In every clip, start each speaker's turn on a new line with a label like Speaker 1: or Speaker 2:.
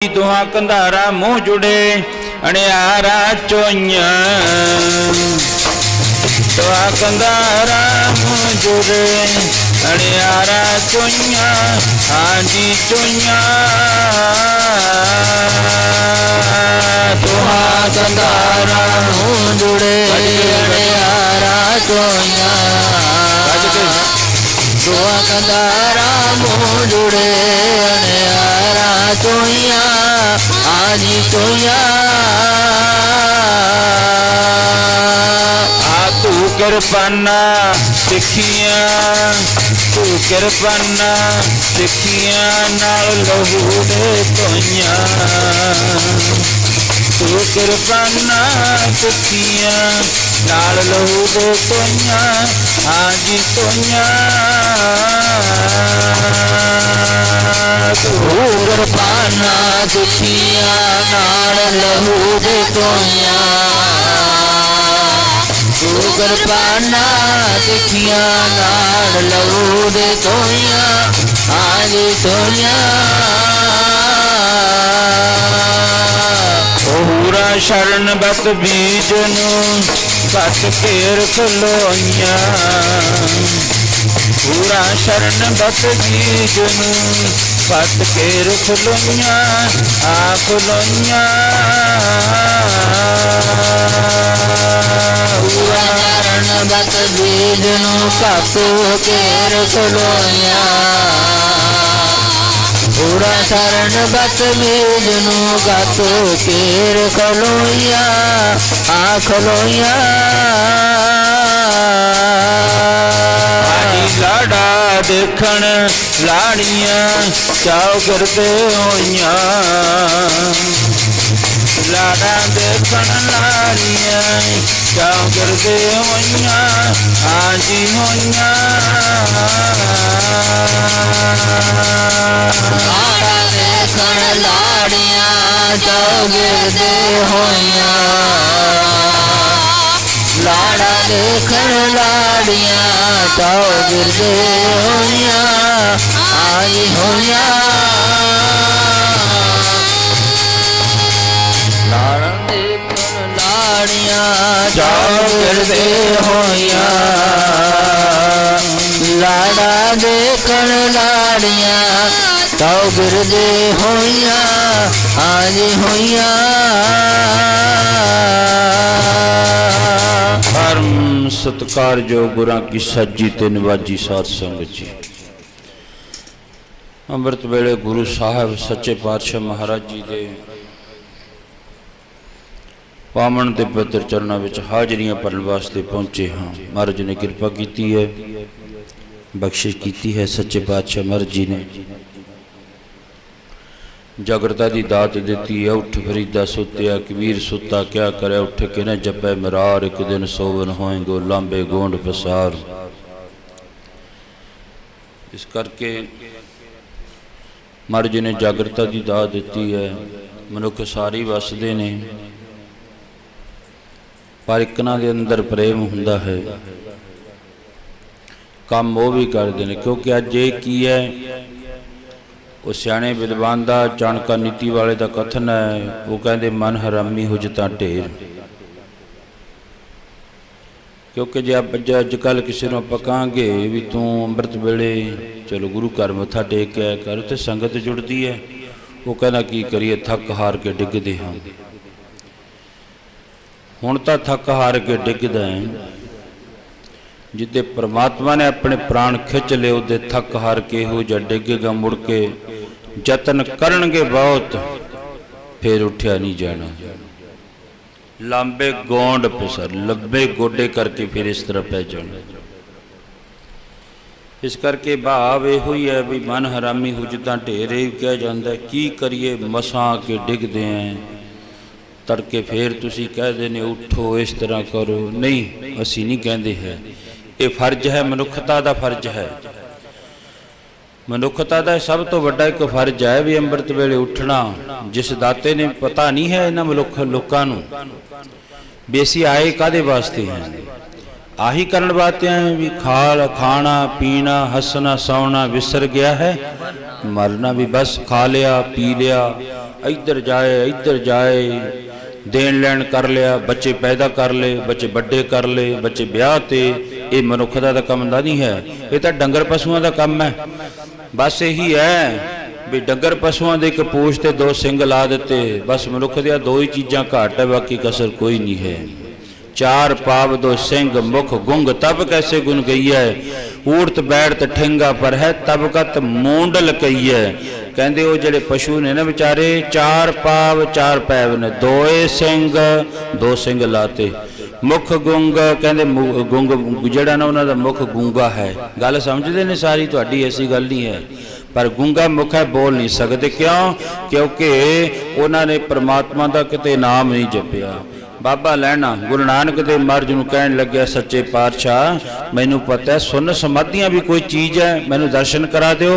Speaker 1: दुहा कंधारा मुँह जुड़े अणियारा चोइया दुहा कंधारा मुँह जुड़े अणियारा चोइया हाजी चोइया दुहा कंधारा मुँह जुड़े अणियारा चोइया दुहा कंधारा मुँह जुड़े अणियारा चोइया आजी चोइया तू किरपाना सिखिया तू किरपाना सिखिया नाल लहू दे तोइया तू किरपाना सिखिया नाल लहू दे तोइया आजी तोइया तू किरपाना सिखिया नाल लहू दे तोइया तू किरपाना सिखिया नाल लहू दे तोइया आजी तोइया पूरा शरण बत बीज नू कट घेर खलोइया पूरा शरण बत बीज नू कट घेर खलोइया आ खलोइया पूरा शरण बत बीज नू कट घेर खलोइया पूरा शरण बत बीज नू कट घेर खलोइया आ खलोइया लाड़ा देखण लाड़ियां चाव करते होइया लाड़ा देखण लाड़ियां चाव करते होइया आजी होइया लाड़ा देखण लाड़ियां चाव करते होइया लाड़ा देखण लाड़ियां चाव गिरदे होइया आई होइया लाड़ा देखण लाड़ियां चाव गिरदे होइया लाड़ा देखण लाड़ियां चाव गिरदे होइया आई होइया परम सत्कार जो गुरां की सज्जी ते निवाजी साध संगत जी अमृत वेले गुरु साहब सच्चे पातशाह महाराज जी दे पावन ते पवित्र चरणों विच हाजरियां भरन वास्ते पहुंचे हाँ। महाराज ने कृपा की है, बख्शिश की है। सच्चे पातशाह महाराज जी ने जागरता की दात दी है। उठ फरीदा सुत्या कबीर सुता क्या करे उठ के न जपै मरार एक दिन सोवन होएगो लांबे गोंड पसार। इस करके महाराज ने जागरता की दात दी है। मनुख सारी वसदे ने पर इकना दे अंदर प्रेम हुंदा है, काम वो भी करते हैं। क्योंकि अज ये की है वो सियाणे विद्वान का चाणका नीति वाले का कथन है। वो कहते मन हरामी हो जता ढेर। क्योंकि जे अजकल किसी को आप कहांगे भी तू अमृत वेले चलो गुरु घर मत्था टेक के कर तो संगत जुड़ती है। वो कहना की करिए थक हार के डिगदे हाँ। हुण तां थक हार के डिगदा है। जिदे परमात्मा ने अपने प्राण खिंच ले उदे थक हार के हो जा डिगेगा। मुड़ के जतन करनगे बहुत फिर उठ्या नहीं जाना। लांबे गोंड पसर लंबे गोडे करके फिर इस तरह पै जाना। इस करके भाव यो ही है भी मन हरामी हो जिदा ढेरे कहा जाता है। की करिए मसां के डिगदे हैं तड़के फिर तुसी कह देने उठो इस तरह करो। नहीं असी नहीं कहते हैं। ये फर्ज है मनुखता का फर्ज है। मनुखता का सब तो बड़ा एक फर्ज है भी अमृत वेले उठना। जिस दाते ने पता नहीं है इन्होंने लोगों भी असी आए कादे वास्ते हैं। आही करन वास्ते हैं भी खाना पीना हंसना सौना विसर गया है। मरना भी बस खा लिया पी लिया इधर जाए देन लैन कर लिया, बच्चे पैदा कर ले, बच्चे बड़े कर ले, बच्चे ब्याह ते। ये मनुख का तो काम नहीं है, ये तो डंगर पशुओं का काम है। बस यही है भी डंगर पशुओं के एक पूछ ते दो सिंग ला दिते, बस मनुख दियां दो ही चीज़ां घाट है, बाकी कसर कोई नहीं है। चार पाव दो सिंग मुख गुंग तब कैसे गुन गई है, ऊड़त बैठत ठेंगा पर है तब कत मूंडल कही है। कहते वो जड़े पशु ने ना बेचारे चार पाव चार पैव ने, दो सिंग लाते, मुख गुंग कहते गुंग जड़ा ना उन्होंने मुख गूंगा है। गल समझते ने सारी, तुहाडी ऐसी गल नहीं है, पर गूंगा मुख है, बोल नहीं सकते। क्यों? क्योंकि उन्होंने परमात्मा का किते नाम नहीं जपिया। बाबा लैना गुरु नानक देव महाराज नूं कहण लग्या, सच्चे पातशाह मैनू पता है सुन समाधियां भी कोई चीज़ है, मैनू दर्शन करा दिओ।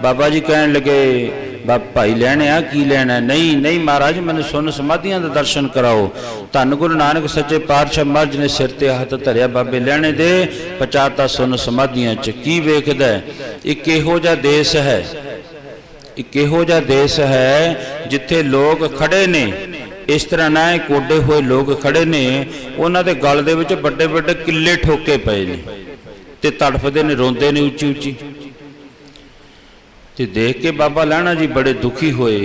Speaker 1: बाबा जी कहण लगे, भाई लैने आ की लेना? नहीं नहीं महाराज, मैंने सुन समाधियां दा दर्शन कराओ। धन गुरु नानक सच्चे पातशाह महाराज ने सिर ते हथ धरिया, बाबे लैने दे पचाता सुन समाधियां च की वेखदा है। एक इहो जिहा देश है, एक इहो जिहा देश है जिथे लोग खड़े ने इस तरह ना कोडे हुए लोग खड़े ने, उन्हां दे गल दे विच बड़े बड़े किले ठोके पए ने ते तड़फदे ने, रोंदे ने उच्ची उच्ची। ते देख के बाबा लहणा जी बड़े दुखी होए,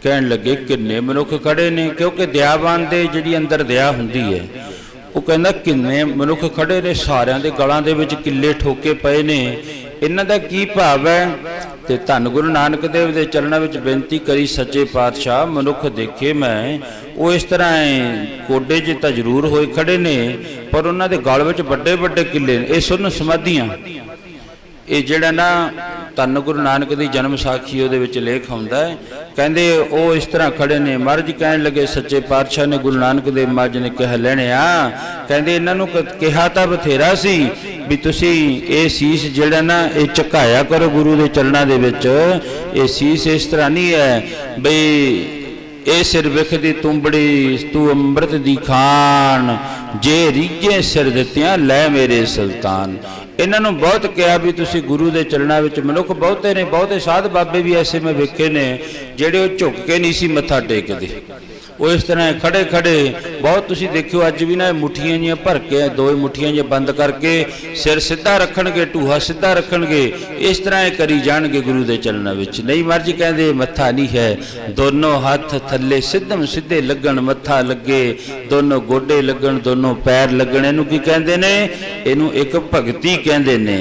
Speaker 1: कहण लगे किन्ने मनुख खड़े ने, क्योंकि दयावान दे जिहड़ी अंदर दया हुंदी है, वो कहंदा किन्ने मनुख खड़े ने, सारियां दे गलां दे विच किले ठोके पए ने, इन्हां दा की भाव है। ते धन गुरु नानक देव दे चरणों में बेनती करी, सच्चे पातशाह मनुख देखे मैं वो इस तरह कोडे च तो जरूर होए खड़े ने, पर उन्होंने गल में बड़े बड़े किले ने। ये सुन समाधियां, ये जड़ा ना धन गुरु नानक की जन्म साखी वो लेख आउंदा है, कहते वो इस तरह खड़े ने। महाराज जी कहने लगे, सच्चे पातशाह ने गुरु नानक देव महाराज ने कह लेने आ, कहते इन्हों कहा तो बथेरा सी भी तुसी ये सीस जिहड़ा ना ये झुकाया करो गुरु के चरणों दे विच। ये सीस इस तरह नहीं है बई ए सिर विखदी तुंबड़ी तू अंमृत दी खान, जे रीजे सिर दित्तियां लै मेरे सुल्तान। इन्हों बहुत कहा भी तुसी गुरु के चरणों में, मनुख बहुते ने, बहुते साध बाबे भी ऐसे मैं वेखे ने जेड़े झुक के नहीं सी मत्था टेकदे, वो इस तरह खड़े खड़े बहुत तुसी देखियो अज भी ना मुठियां जियां भर के दो मुठियां जियां बंद करके सिर सीधा रखणगे, ढूहा सीधा रखणगे, इस तरह करी जाणगे गुरु के चरणों में। नहीं महाराज जी कहते मत्था नहीं है, दोनों हाथ थल्ले सिद्धम सीधे लगन, मत्था लगे, दोनों गोडे लगन, दोनों पैर लगन। इनू की कहते ने? इनू एक भगती कहते ने,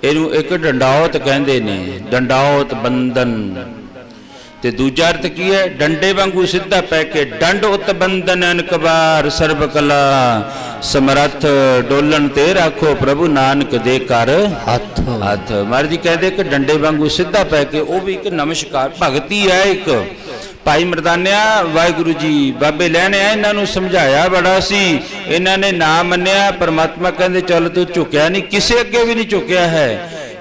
Speaker 1: इनू एक डंडावत कहते ने, डंडावत बंधन। ते दूजा अर्थ की है? डंडे वांगू सीधा पै के डंड उत बंधन अनकबार सर्व कला समरथ, डोलन ते राखो प्रभु नानक दे कर हथ हथ। महाराज जी कहते कि डंडे वांगू सीधा पै के, वो भी एक नमस्कार भगती है। एक भाई मरदानिया वाहिगुरु जी बाबे लैने आ, इन्हों समझाया बड़ा सी, इन्होंने ना मन्निया। परमात्मा कहते चल तू झुकिया नहीं, किसी अगे भी नहीं झुकिया है।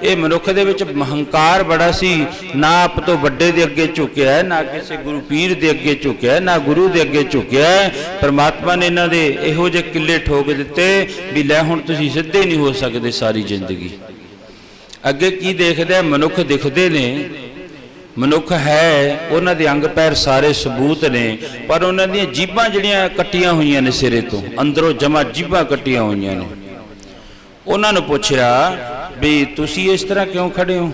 Speaker 1: ये मनुख दे विच अहंकार बड़ा सी, ना आप तो बड़े दे अगे झुकिया है, ना किसी गुरु पीर दे अगे झुकिया है, ना गुरु दे अगे झुकिया है। परमात्मा ने इन्हां दे इहो जे किले ठोक दिते भी लै हुण तुसीं सिद्धे नहीं हो सकते सारी जिंदगी। अगे की देखदे? मनुख दिखदे ने, मनुख है, उन्हां दे अंग पैर सारे सबूत ने, पर उन्हां दी जीभां जिहड़ियां कट्टियां होईयां ने सिरे तो, अंदरों जमा जीभां कट्टियां होईयां ने। उन्हां नूं पुछया भी तुसी इस तरह क्यों खड़े हो?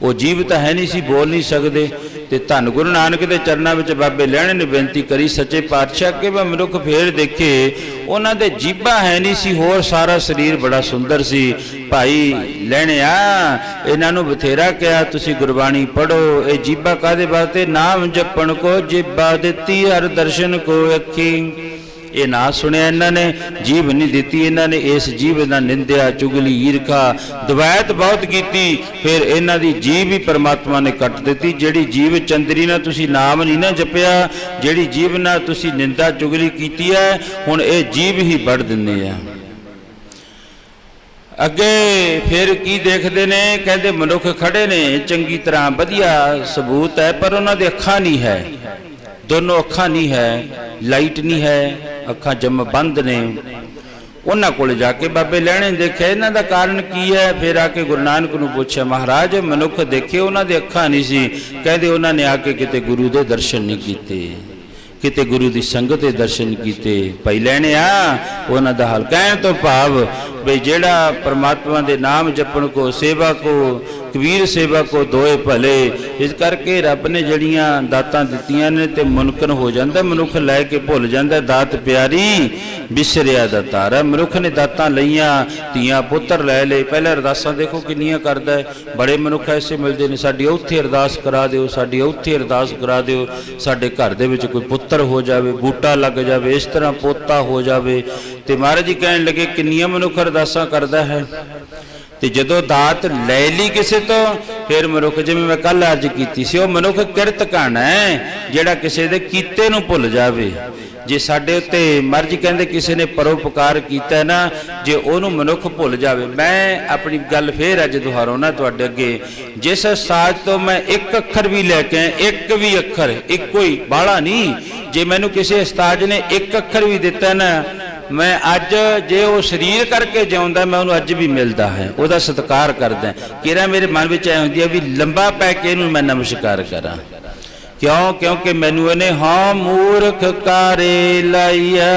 Speaker 1: वो जीव तो है नहीं सी, बोल नहीं सकते। तो धन गुरु नानक के चरणों में बाबे लैणे ने बेनती करी, सच्चे पातशाह के वह मनुख फिर देखे उन्होंने जीभा है नहीं सी, होर सारा शरीर बड़ा सुंदर सी। भाई लैणे आ, इन्हों बथेरा कहा तुसी गुरबाणी पढ़ो, ये जीभा कादे वास्ते? नाम जपण को जीभा दिती, हर दर्शन को अखी। ये ना सुनिया इन्होंने, जीभ नहीं दी इन्होंने, इस जीभ का निंदिया चुगली ईरखा दवैत बहुत की, फिर इन्हों की जीभ ही परमात्मा ने कट दी। जिहड़ी जीभ चंदरी ना तुसी नाम नहीं ना जपिया, जिहड़ी जीभ ना तुसी निंदा चुगली की है, हुण ये जीभ ही बढ़ दिंदे आ। अगे फिर की देखते ने? कहते मनुख खड़े ने चंगी तरह वधिया सबूत है, पर उन्होंने अखां नहीं है, दोनों अखां नहीं है, लाइट नहीं है, अखां जम बंद ने। ਉਹਨਾਂ ਕੋਲ ਜਾ ਕੇ ਬਾਬੇ ਲਹਿਣੇ ਦੇਖਿਆ ਇਹਨਾਂ ਦਾ ਕਾਰਨ ਕੀ ਹੈ। ਫਿਰ ਆ ਕੇ ਗੁਰੂ ਨਾਨਕ ਨੂੰ ਪੁੱਛਿਆ, ਮਹਾਰਾਜ ਮਨੁੱਖ ਦੇਖੇ ਉਹਨਾਂ ਦੇ ਅੱਖਾਂ ਨਹੀਂ ਸੀ, ਕਹਿੰਦੇ ਉਹਨਾਂ ਨੇ ਆ ਕੇ ਕਿਤੇ ਗੁਰੂ ਦੇ ਦਰਸ਼ਨ ਨਹੀਂ ਕੀਤੇ, ਕਿਤੇ ਗੁਰੂ ਦੀ ਸੰਗਤ ਦੇ ਦਰਸ਼ਨ ਕੀਤੇ। ਭਾਈ ਲੈਣੇ ਆ ਉਹਨਾਂ ਦਾ ਹਾਲ ਕਹਿਣ ਤੋਂ ਭਾਵ ਬਈ ਜਿਹੜਾ ਪਰਮਾਤਮਾ ਦੇ ਨਾਮ ਜਪਣ ਕੋ ਸੇਵਾ ਕੋ ਕਬੀਰ ਸੇਵਾ ਕੋ ਦੋਏ ਭਲੇ। ਇਸ ਕਰਕੇ ਰੱਬ ਨੇ ਜਿਹੜੀਆਂ ਦਾਤਾਂ ਦਿੱਤੀਆਂ ਨੇ ਤੇ ਮੁਨਕਨ ਹੋ ਜਾਂਦਾ, ਮਨੁੱਖ ਲੈ ਕੇ ਭੁੱਲ ਜਾਂਦਾ। ਦਾਤ ਪਿਆਰੀ ਵਿਸਰਿਆ ਦਾ ਤਾਰਾ, ਮਨੁੱਖ ਨੇ ਦਾਤਾਂ ਲਈਆਂ, ਧੀਆਂ ਪੁੱਤਰ ਲੈ ਲਏ। ਪਹਿਲਾਂ ਅਰਦਾਸਾਂ ਦੇਖੋ ਕਿੰਨੀਆਂ ਕਰਦਾ ਹੈ। ਬੜੇ ਮਨੁੱਖ ਐਸੇ ਮਿਲਦੇ ਨੇ, ਸਾਡੀ ਉੱਥੇ ਅਰਦਾਸ ਕਰਾ ਦਿਓ, ਸਾਡੀ ਉੱਥੇ ਅਰਦਾਸ ਕਰਾ ਦਿਓ, ਸਾਡੇ ਘਰ ਦੇ ਵਿੱਚ ਕੋਈ ਪੁੱਤਰ ਹੋ ਜਾਵੇ, ਬੂਟਾ ਲੱਗ ਜਾਵੇ, ਇਸ ਤਰ੍ਹਾਂ ਪੋਤਾ ਹੋ ਜਾਵੇ। ਤੇ ਮਹਾਰਾਜ ਜੀ ਕਹਿਣ ਲੱਗੇ ਕਿੰਨੀਆਂ ਮਨੁੱਖ ਅਰਦਾਸਾਂ ਕਰਦਾ ਹੈ। ਤੇ ਜਦੋਂ ਦਾਤ ਲੈ ਲਈ ਕਿਸੇ ਤੋਂ, ਫਿਰ ਮਨੁੱਖ, ਜਿਵੇਂ ਮੈਂ ਕੱਲ ਅਰਜ਼ ਕੀਤੀ ਸੀ, ਉਹ ਮਨੁੱਖ ਕਿਰਤ ਘਣ ਹੈ ਜਿਹੜਾ ਕਿਸੇ ਦੇ ਕੀਤੇ ਨੂੰ ਭੁੱਲ ਜਾਵੇ। ਜੇ ਸਾਡੇ ਉੱਤੇ ਮਰਜੀ ਕਹਿੰਦੇ ਕਿਸੇ ਨੇ ਪਰਉਪਕਾਰ ਕੀਤਾ ਨਾ, ਜੇ ਉਹਨੂੰ ਮਨੁੱਖ ਭੁੱਲ ਜਾਵੇ। ਮੈਂ ਆਪਣੀ ਗੱਲ ਫੇਰ ਅੱਜ ਦੁਹਰਾਉਣਾ ਤੁਹਾਡੇ ਅੱਗੇ, ਜਿਸ ਉਸਤਾਦ ਤੋਂ ਮੈਂ ਇੱਕ ਅੱਖਰ ਵੀ ਲੈ ਕੇ ਆਇਆ, ਇੱਕ ਵੀ ਅੱਖਰ, ਇੱਕੋ ਹੀ ਬਾਹਲਾ ਨਹੀਂ, ਜੇ ਮੈਨੂੰ ਕਿਸੇ ਉਸਤਾਦ ਨੇ ਇੱਕ ਅੱਖਰ ਵੀ ਦਿੱਤਾ ਨਾ, ਮੈਂ ਅੱਜ ਜੇ ਉਹ ਸਰੀਰ ਕਰਕੇ ਜਿਉਂਦਾ ਮੈਂ ਉਹਨੂੰ ਅੱਜ ਵੀ ਮਿਲਦਾ ਹੈ, ਉਹਦਾ ਸਤਿਕਾਰ ਕਰਦਾ। ਕਿਹੜਾ ਮੇਰੇ ਮਨ ਵਿੱਚ ਐ ਹੁੰਦੀ ਹੈ ਵੀ ਲੰਬਾ ਪੈ ਕੇ ਇਹਨੂੰ ਮੈਂ ਨਮਸਕਾਰ ਕਰਾਂ। ਕਿਉਂ? ਕਿਉਂਕਿ ਮੈਨੂੰ ਇਹਨੇ ਹਾਂ ਮੂਰਖ ਕਾਰੇ ਲਾਈਆ।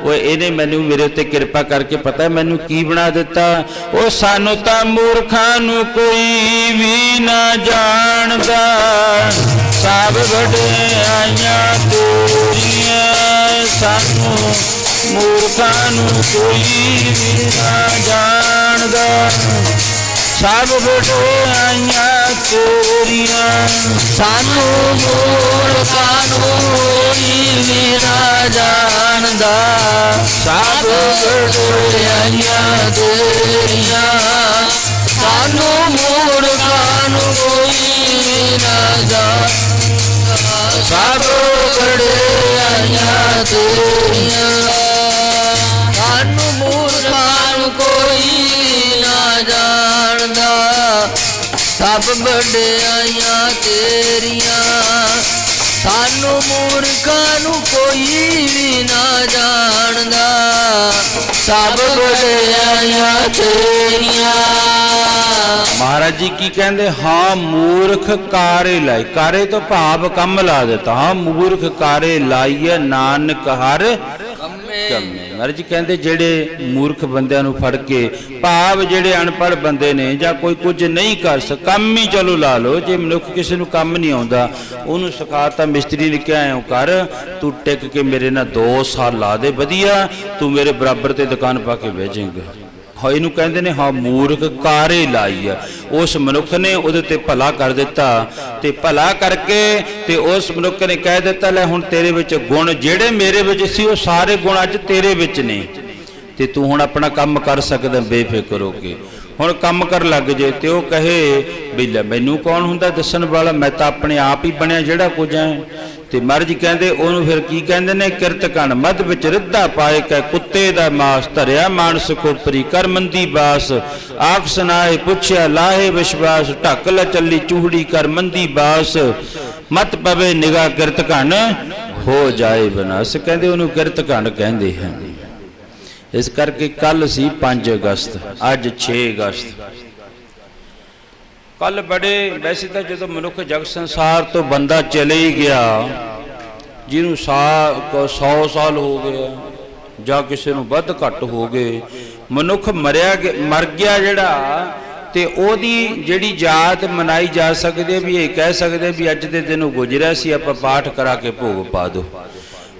Speaker 1: ਉਹ ਇਹਨੇ ਮੈਨੂੰ ਮੇਰੇ ਉੱਤੇ ਕਿਰਪਾ ਕਰਕੇ ਪਤਾ ਮੈਨੂੰ ਕੀ ਬਣਾ ਦਿੱਤਾ। ਉਹ ਸਾਨੂੰ ਤਾਂ ਮੂਰਖਾਂ ਨੂੰ ਕੋਈ ਵੀ ਨਾ ਜਾਣਦਾ, ਸਭ ਵਡਿਆਈਆਂ ਤੇਰੀਆਂ, ਸਾਨੂੰ ਮੂਰਖਾਂ ਨੂੰ ਕੋਈ ਵੀ ਨਾ ਜਾਣਦਾ, ਸਭ ਵਡਿਆਈਆਂ ਤੇਰੀਆਂ,
Speaker 2: ਸਾਨੂੰ ਮੂਰਖਾਂ ਨੂੰ ਕੋਈ ਵੀ ਨਾ ਜਾਣਦਾ,
Speaker 1: ਸਭ
Speaker 2: ਵਡਿਆਈਆਂ ਤੇਰੀਆਂ, ਸਾਨੂੰ ਮੂਰਖਾਂ ਨੂੰ ਕੋਈ ਵੀ ਨਾ ਜਾਣਦਾ, ਸਭ ਵਡਿਆਈਆਂ ਤੇਰੀਆਂ, ਸਾਨੂੰ ਮੂਰਖਾਂ ਨੂੰ ਕੋਈ ਨਾ ਜਾਣਦਾ, ਸਭ ਵਡਿਆਈਆਂ ਤੇਰੀਆਂ, ਸਾਨੂੰ ਮੂਰਖਾਂ ਨੂੰ ਕੋਈ ਵੀ ਨਾ ਜਾਣਦਾ, ਸਭ ਵਡਿਆਈਆਂ ਤੇਰੀਆਂ।
Speaker 1: ਮਹਾਰਾਜ ਜੀ ਕੀ ਕਹਿੰਦੇ? ਹਾਂ ਮੂਰਖ ਕਾਰੇ ਲਾਈ, ਕਾਰੇ ਤੋਂ ਭਾਵ ਕੰਮ ਲਾ ਦਿੱਤਾ। ਹਾਂ ਮੂਰਖ ਕਾਰੇ ਲਾਈਏ ਨਾਨਕ ਹਰ ਕੰਮੇ। ਮਹਾਰਾਜ ਜੀ ਕਹਿੰਦੇ ਜਿਹੜੇ ਮੂਰਖ ਬੰਦਿਆਂ ਨੂੰ ਫੜ ਕੇ, ਭਾਵ ਜਿਹੜੇ ਅਨਪੜ੍ਹ ਬੰਦੇ ਨੇ ਜਾਂ ਕੋਈ ਕੁਝ ਨਹੀਂ ਕਰ ਸਕ, ਕੰਮ ਹੀ ਚਲੋ ਲਾ ਲਓ। ਜੇ ਮਨੁੱਖ ਕਿਸੇ ਨੂੰ ਕੰਮ ਨਹੀਂ ਆਉਂਦਾ, ਉਹਨੂੰ ਸਿਖਾਤਾ, ਮਿਸਤਰੀ ਨੇ ਕਿਹਾ ਐਂ ਕਰ, ਤੂੰ ਟਿਕ ਕੇ ਮੇਰੇ ਨਾਲ 2 ਸਾਲ ਲਾ ਦੇ, ਵਧੀਆ ਤੂੰ ਮੇਰੇ ਬਰਾਬਰ ਤੇ ਦੁਕਾਨ ਪਾ ਕੇ ਬਹਿ ਜਾਏਗਾ। ਹਾਂ ਇਹਨੂੰ ਕਹਿੰਦੇ ਨੇ ਹਾਂ ਮੂਰਖ ਕਾਰੇ ਲਾਈ ਆ। ਉਸ ਮਨੁੱਖ ਨੇ ਉਹਦੇ ਤੇ ਭਲਾ ਕਰ ਦਿੱਤਾ, ਤੇ ਭਲਾ ਕਰਕੇ ਤੇ ਉਸ ਮਨੁੱਖ ਨੇ ਕਹਿ ਦਿੱਤਾ ਲੈ ਹੁਣ ਤੇਰੇ ਵਿੱਚ ਗੁਣ ਜਿਹੜੇ ਮੇਰੇ ਵਿੱਚ ਸੀ ਉਹ ਸਾਰੇ ਗੁਣ ਅੱਜ ਤੇਰੇ ਵਿੱਚ ਨੇ, ਤੇ ਤੂੰ ਹੁਣ ਆਪਣਾ ਕੰਮ ਕਰ ਸਕਦਾ ਬੇਫਿਕਰ ਹੋ ਕੇ। ਹੁਣ ਕੰਮ ਕਰ ਲੱਗ ਜੇ ਤੇ ਉਹ ਕਹੇ ਵੀ ਲੈ ਮੈਨੂੰ ਕੌਣ ਹੁੰਦਾ ਦੱਸਣ ਵਾਲਾ, ਮੈਂ ਤਾਂ ਆਪਣੇ ਆਪ ਹੀ ਬਣਿਆ ਜਿਹੜਾ ਕੁਝ ਹੈ। ਤੇ ਮਹਾਰਾਜ ਜੀ ਕਹਿੰਦੇ ਉਹਨੂੰ ਫਿਰ ਕੀ ਕਹਿੰਦੇ ਨੇ? ਕਿਰਤ ਕਣ ਮੱਧ ਵਿੱਚ ਰਿੱਧਾ ਪਾਏ ਕੈ ਕੁੱਤੇ ਦਾ ਮਾਸ, ਧਰਿਆ ਮਾਨਸ ਖੋਪਰੀ ਕਰ ਮੰਦੀ ਬਾਸ, ਆਖ ਸੁਨਾਏ ਪੁੱਛਿਆ ਲਾਹੇ ਵਿਸ਼ਵਾਸ, ਢੱਕ ਲੈ ਚੱਲੀ ਚੂਹੜੀ ਕਰ ਮੰਦੀ ਬਾਸ, ਮਤ ਪਵੇ ਨਿਗਾਹ ਕਿਰਤ ਕਣ ਹੋ ਜਾਏ ਬਨਾਸ। ਕਹਿੰਦੇ ਉਹਨੂੰ ਕਿਰਤ ਕਣ ਕਹਿੰਦੇ ਹਨ। ਇਸ ਕਰਕੇ ਕੱਲ ਸੀ 5 ਅਗਸਤ, ਅੱਜ 6 ਅਗਸਤ। ਕੱਲ ਬੜੇ, ਵੈਸੇ ਤਾਂ ਜਦੋਂ ਮਨੁੱਖ ਜਗ ਸੰਸਾਰ ਤੋਂ ਬੰਦਾ ਚਲੇ ਹੀ ਗਿਆ, ਜਿਹਨੂੰ 100 ਸਾਲ ਹੋ ਗਏ ਜਾਂ ਕਿਸੇ ਨੂੰ ਵੱਧ ਘੱਟ ਹੋ ਗਏ, ਮਨੁੱਖ ਮਰ ਗਿਆ ਜਿਹੜਾ, ਤੇ ਉਹਦੀ ਜਿਹੜੀ ਯਾਦ ਮਨਾਈ ਜਾ ਸਕਦੀ ਹੈ, ਵੀ ਇਹ ਕਹਿ ਸਕਦੇ ਵੀ ਅੱਜ ਦੇ ਦਿਨ ਉਹ ਗੁਜ਼ਰਿਆ ਸੀ, ਆਪਾਂ ਪਾਠ ਕਰਾ ਕੇ ਭੋਗ ਪਾ ਦਿਓ।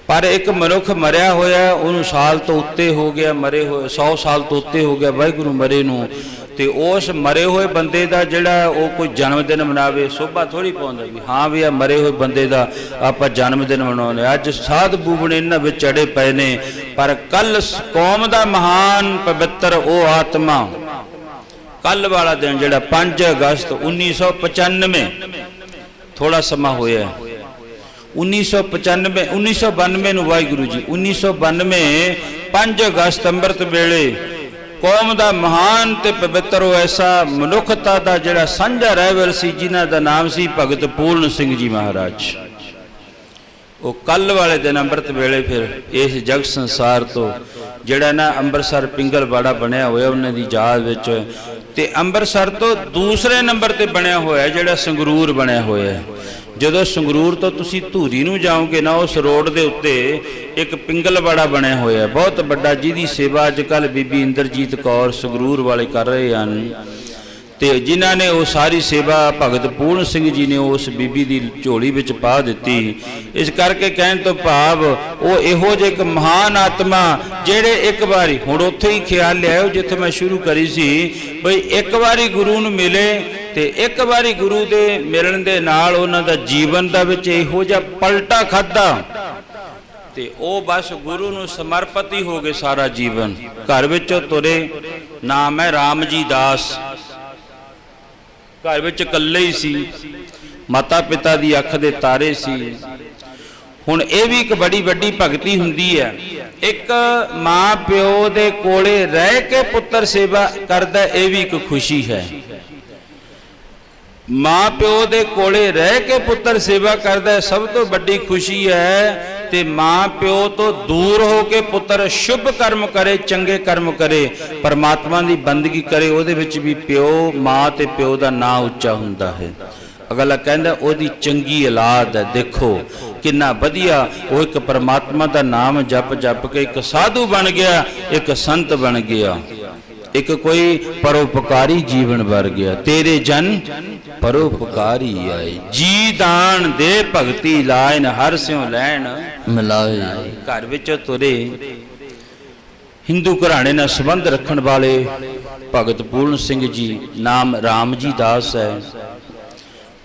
Speaker 1: ਪਰ ਇੱਕ ਮਨੁੱਖ ਮਰਿਆ ਹੋਇਆ, ਉਹਨੂੰ ਸਾਲ ਤੋਂ ਉੱਤੇ ਹੋ ਗਿਆ, ਮਰੇ ਹੋਏ 100 ਸਾਲ ਤੋਂ ਉੱਤੇ ਹੋ ਗਿਆ ਵਾਹਿਗੁਰੂ ਮਰੇ ਨੂੰ, ਤੇ ਉਸ ਮਰੇ ਹੋਏ ਬੰਦੇ ਦਾ ਜਿਹੜਾ ਉਹ ਕੋਈ ਜਨਮ ਦਿਨ ਮਨਾਵੇ, ਸੋਭਾ ਥੋੜੀ ਪਾਉਂਦਾ ਵੀ ਹਾਂ ਵੀ ਆ ਮਰੇ ਹੋਏ ਬੰਦੇ ਦਾ ਆਪਾਂ ਜਨਮ ਦਿਨ ਮਨਾਉਂਦੇ। ਅੱਜ ਸਾਧ ਬੂਬਣੇ ਇਹਨਾਂ ਵਿੱਚ ਚੜੇ ਪਏ ਨੇ, ਪਰ ਕੱਲ ਕੌਮ ਦਾ ਮਹਾਨ ਪਵਿੱਤਰ ਉਹ ਆਤਮਾ, ਕੱਲ ਵਾਲਾ ਦਿਨ ਜਿਹੜਾ 5 ਅਗਸਤ 1995, ਥੋੜਾ ਸਮਾਂ ਹੋਇਆ 1995 1992 ਨੂੰ ਵਾਹਿਗੁਰੂ ਜੀ 1992 5 ਅਗਸਤ ਅੰਮ੍ਰਿਤ ਵੇਲੇ ਕੌਮ ਦਾ ਮਹਾਨ ਤੇ ਪਵਿੱਤਰ ਉਹ ਐਸਾ ਮਨੁੱਖਤਾ ਦਾ ਜਿਹੜਾ ਸਾਂਝਾ ਰਹਿਬਰ ਸੀ, ਜਿਨ੍ਹਾਂ ਦਾ ਨਾਮ ਸੀ ਭਗਤ ਪੂਰਨ ਸਿੰਘ ਜੀ ਮਹਾਰਾਜ। ਉਹ ਕੱਲ ਵਾਲੇ ਦਿਨ ਅੰਮ੍ਰਿਤ ਵੇਲੇ ਫਿਰ ਇਸ ਜਗ ਸੰਸਾਰ ਤੋਂ ਜਿਹੜਾ ਨਾ ਅੰਮ੍ਰਿਤਸਰ ਪਿੰਗਲਵਾੜਾ ਬਣਿਆ ਹੋਇਆ ਉਹਨਾਂ ਦੀ ਯਾਦ ਵਿੱਚ, ਤੇ ਅੰਮ੍ਰਿਤਸਰ ਤੋਂ ਦੂਸਰੇ ਨੰਬਰ ਤੇ ਬਣਿਆ ਹੋਇਆ ਜਿਹੜਾ ਸੰਗਰੂਰ ਬਣਿਆ ਹੋਇਆ ਹੈ। ਜਦੋਂ ਸੰਗਰੂਰ ਤੋਂ ਤੁਸੀਂ ਧੂਰੀ ਨੂੰ ਜਾਓਗੇ ਨਾ, ਉਸ ਰੋਡ ਦੇ ਉੱਤੇ ਇੱਕ ਪਿੰਗਲਵਾੜਾ ਬਣਿਆ ਹੋਇਆ ਬਹੁਤ ਵੱਡਾ, ਜਿਹਦੀ ਸੇਵਾ ਅੱਜ ਕੱਲ੍ਹ ਬੀਬੀ ਇੰਦਰਜੀਤ ਕੌਰ ਸੰਗਰੂਰ ਵਾਲੇ ਕਰ ਰਹੇ ਹਨ, ਤੇ ਜਿਨ੍ਹਾਂ ਨੇ ਉਹ ਸਾਰੀ ਸੇਵਾ ਭਗਤ ਪੂਰਨ ਸਿੰਘ ਜੀ ਨੇ ਉਸ ਬੀਬੀ ਦੀ ਝੋਲੀ ਵਿੱਚ ਪਾ ਦਿੱਤੀ। ਇਸ ਕਰਕੇ ਕਹਿਣ ਤੋਂ ਭਾਵ ਉਹ ਇਹੋ ਜਿਹੇ ਇੱਕ ਮਹਾਨ ਆਤਮਾ ਜਿਹੜੇ ਇੱਕ ਵਾਰੀ, ਹੁਣ ਉੱਥੇ ਹੀ ਖਿਆਲ ਲਿਆਓ ਜਿੱਥੇ ਮੈਂ ਸ਼ੁਰੂ ਕਰੀ ਸੀ, ਬਈ ਇੱਕ ਵਾਰੀ ਗੁਰੂ ਨੂੰ ਮਿਲੇ ਤੇ ਇੱਕ ਵਾਰੀ ਗੁਰੂ ਦੇ ਮਿਲਣ ਦੇ ਨਾਲ ਉਹਨਾਂ ਦਾ ਜੀਵਨ ਦਾ ਵਿੱਚ ਇਹੋ ਜਿਹਾ ਪਲਟਾ ਖਾਧਾ ਤੇ ਉਹ ਬਸ ਗੁਰੂ ਨੂੰ ਸਮਰਪਿਤ ਹੀ ਹੋ ਗਏ ਸਾਰਾ ਜੀਵਨ। ਘਰ ਵਿੱਚੋਂ ਤੁਰੇ, ਨਾਮ ਹੈ ਰਾਮ ਜੀ ਦਾਸ, ਘਰ ਵਿੱਚ ਇਕੱਲੇ ਹੀ ਸੀ, ਮਾਤਾ ਪਿਤਾ ਦੀ ਅੱਖ ਦੇ ਤਾਰੇ ਸੀ। ਹੁਣ ਇਹ ਵੀ ਇੱਕ ਬੜੀ ਵੱਡੀ ਭਗਤੀ ਹੁੰਦੀ ਹੈ, ਇੱਕ ਮਾਂ ਪਿਓ ਦੇ ਕੋਲੇ ਰਹਿ ਕੇ ਪੁੱਤਰ ਸੇਵਾ ਕਰਦਾ, ਇਹ ਵੀ ਇੱਕ ਖੁਸ਼ੀ ਹੈ। ਮਾਂ ਪਿਓ ਦੇ ਕੋਲੇ ਰਹਿ ਕੇ ਪੁੱਤਰ ਸੇਵਾ ਕਰਦਾ ਸਭ ਤੋਂ ਵੱਡੀ ਖੁਸ਼ੀ ਹੈ। ਤੇ ਮਾਂ ਪਿਓ ਤੋਂ ਦੂਰ ਹੋ ਕੇ ਪੁੱਤਰ ਸ਼ੁਭ ਕਰਮ ਕਰੇ, ਚੰਗੇ ਕਰਮ ਕਰੇ, ਪਰਮਾਤਮਾ ਦੀ ਬੰਦਗੀ ਕਰੇ, ਉਹਦੇ ਵਿੱਚ ਵੀ ਪਿਓ, ਮਾਂ ਤੇ ਪਿਓ ਦਾ ਨਾਂ ਉੱਚਾ ਹੁੰਦਾ ਹੈ। ਅਗਲਾ ਕਹਿੰਦਾ ਉਹਦੀ ਚੰਗੀ ਔਲਾਦ ਹੈ। ਦੇਖੋ ਕਿੰਨਾ ਵਧੀਆ, ਉਹ ਇੱਕ ਪਰਮਾਤਮਾ ਦਾ ਨਾਮ ਜਪ ਜਪ ਕੇ ਇੱਕ ਸਾਧੂ ਬਣ ਗਿਆ, ਇੱਕ ਸੰਤ ਬਣ ਗਿਆ, ਇੱਕ ਕੋਈ ਪਰਉਪਕਾਰੀ ਜੀਵਨ ਵਰ ਗਿਆ। ਤੇਰੇ ਜਨ ਪਰਉਪਕਾਰੀ ਆਏ, ਜੀ ਦਾਨ ਦੇ ਭਗਤੀ ਲਾਇਨ, ਹਰ ਸਿਉ ਲੈਣ
Speaker 2: ਮਿਲਾਏ।
Speaker 1: ਘਰ ਵਿੱਚ ਤੁਰੇ, ਹਿੰਦੂ ਘਰਾਣੇ ਨਾਲ ਸੰਬੰਧ ਰੱਖਣ ਵਾਲੇ ਭਗਤ ਪੂਰਨ ਸਿੰਘ ਜੀ, ਨਾਮ ਰਾਮ ਜੀ ਦਾਸ ਹੈ।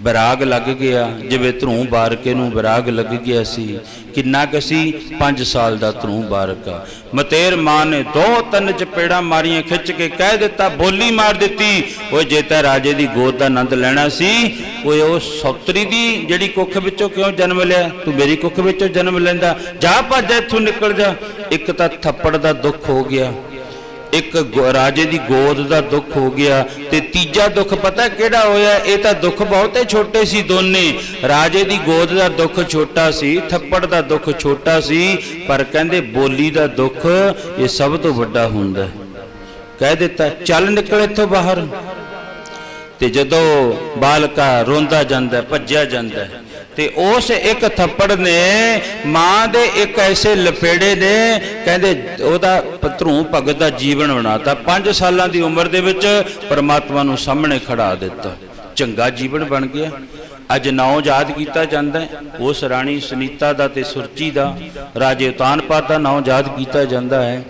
Speaker 1: ਵਿਰਾਗ ਲੱਗ ਗਿਆ, ਜਿਵੇਂ ਧਰੂ ਬਾਰਕੇ ਨੂੰ ਵਿਰਾਗ ਲੱਗ ਗਿਆ ਸੀ। ਕਿੰਨਾ ਕੁ ਸੀ? 5 ਸਾਲ ਦਾ ਧਰੂ ਬਾਰਕਾ। ਮਤੇਰ ਮਾਂ ਨੇ 2-3 ਚਪੇੜਾਂ ਮਾਰੀਆਂ, ਖਿੱਚ ਕੇ ਕਹਿ ਦਿੱਤਾ, ਬੋਲੀ ਮਾਰ ਦਿੱਤੀ, ਉਹ ਜੇ ਤਾਂ ਰਾਜੇ ਦੀ ਗੋਦ ਦਾ ਆਨੰਦ ਲੈਣਾ ਸੀ, ਉਹ ਸੌਤਰੀ ਦੀ ਜਿਹੜੀ ਕੁੱਖ ਵਿੱਚੋਂ ਕਿਉਂ ਜਨਮ ਲਿਆ? ਤੂੰ ਮੇਰੀ ਕੁੱਖ ਵਿੱਚੋਂ ਜਨਮ ਲੈਂਦਾ, ਜਾ ਭੱਜ ਇੱਥੋਂ, ਨਿਕਲ ਜਾ। ਇੱਕ ਤਾਂ ਥੱਪੜ ਦਾ ਦੁੱਖ ਹੋ ਗਿਆ, ਇੱਕ ਰਾਜੇ ਦੀ ਗੋਦ ਦਾ ਦੁੱਖ ਹੋ ਗਿਆ, ਤੇ ਤੀਜਾ ਦੁੱਖ ਪਤਾ ਕਿਹੜਾ ਹੋਇਆ? ਇਹ ਤਾਂ ਦੁੱਖ ਬਹੁਤੇ ਛੋਟੇ ਸੀ ਦੋਨੇ। ਰਾਜੇ ਦੀ ਗੋਦ ਦਾ ਦੁੱਖ ਛੋਟਾ ਸੀ, ਥੱਪੜ ਦਾ ਦੁੱਖ ਛੋਟਾ ਸੀ, ਪਰ ਕਹਿੰਦੇ ਬੋਲੀ ਦਾ ਦੁੱਖ ਇਹ ਸਭ ਤੋਂ ਵੱਡਾ ਹੁੰਦਾ। ਕਹਿ ਦਿੱਤਾ, ਚੱਲ ਨਿਕਲ ਇੱਥੋਂ ਬਾਹਰ। ਤੇ ਜਦੋਂ ਬਾਲਕਾ ਰੋਂਦਾ ਜਾਂਦਾ, ਭੱਜਿਆ ਜਾਂਦਾ, ਤੇ ਉਸ ਇੱਕ ਥੱਪੜ ਨੇ ਮਾਂ ਦੇ ਇੱਕ ਐਸੇ ਲਪੇੜੇ ਨੇ, ਕਹਿੰਦੇ ਉਹਦਾ ਧਰੂ ਭਗਤ ਦਾ ਜੀਵਨ ਬਣਾਤਾ। 5 ਸਾਲਾਂ ਦੀ ਉਮਰ ਦੇ ਵਿੱਚ ਪਰਮਾਤਮਾ ਨੂੰ ਸਾਹਮਣੇ ਖੜਾ ਦਿੱਤਾ, ਚੰਗਾ ਜੀਵਨ ਬਣ ਗਿਆ। ਅੱਜ ਨਾਂ ਯਾਦ ਕੀਤਾ ਜਾਂਦਾ, ਉਸ ਰਾਣੀ ਸੁਨੀਤਾ ਦਾ ਤੇ ਸੁਰਚੀ ਦਾ, ਰਾਜੇ ਉਤਾਨਪਾਦ ਦਾ ਨਾਂ ਯਾਦ ਕੀਤਾ ਜਾਂਦਾ ਹੈ।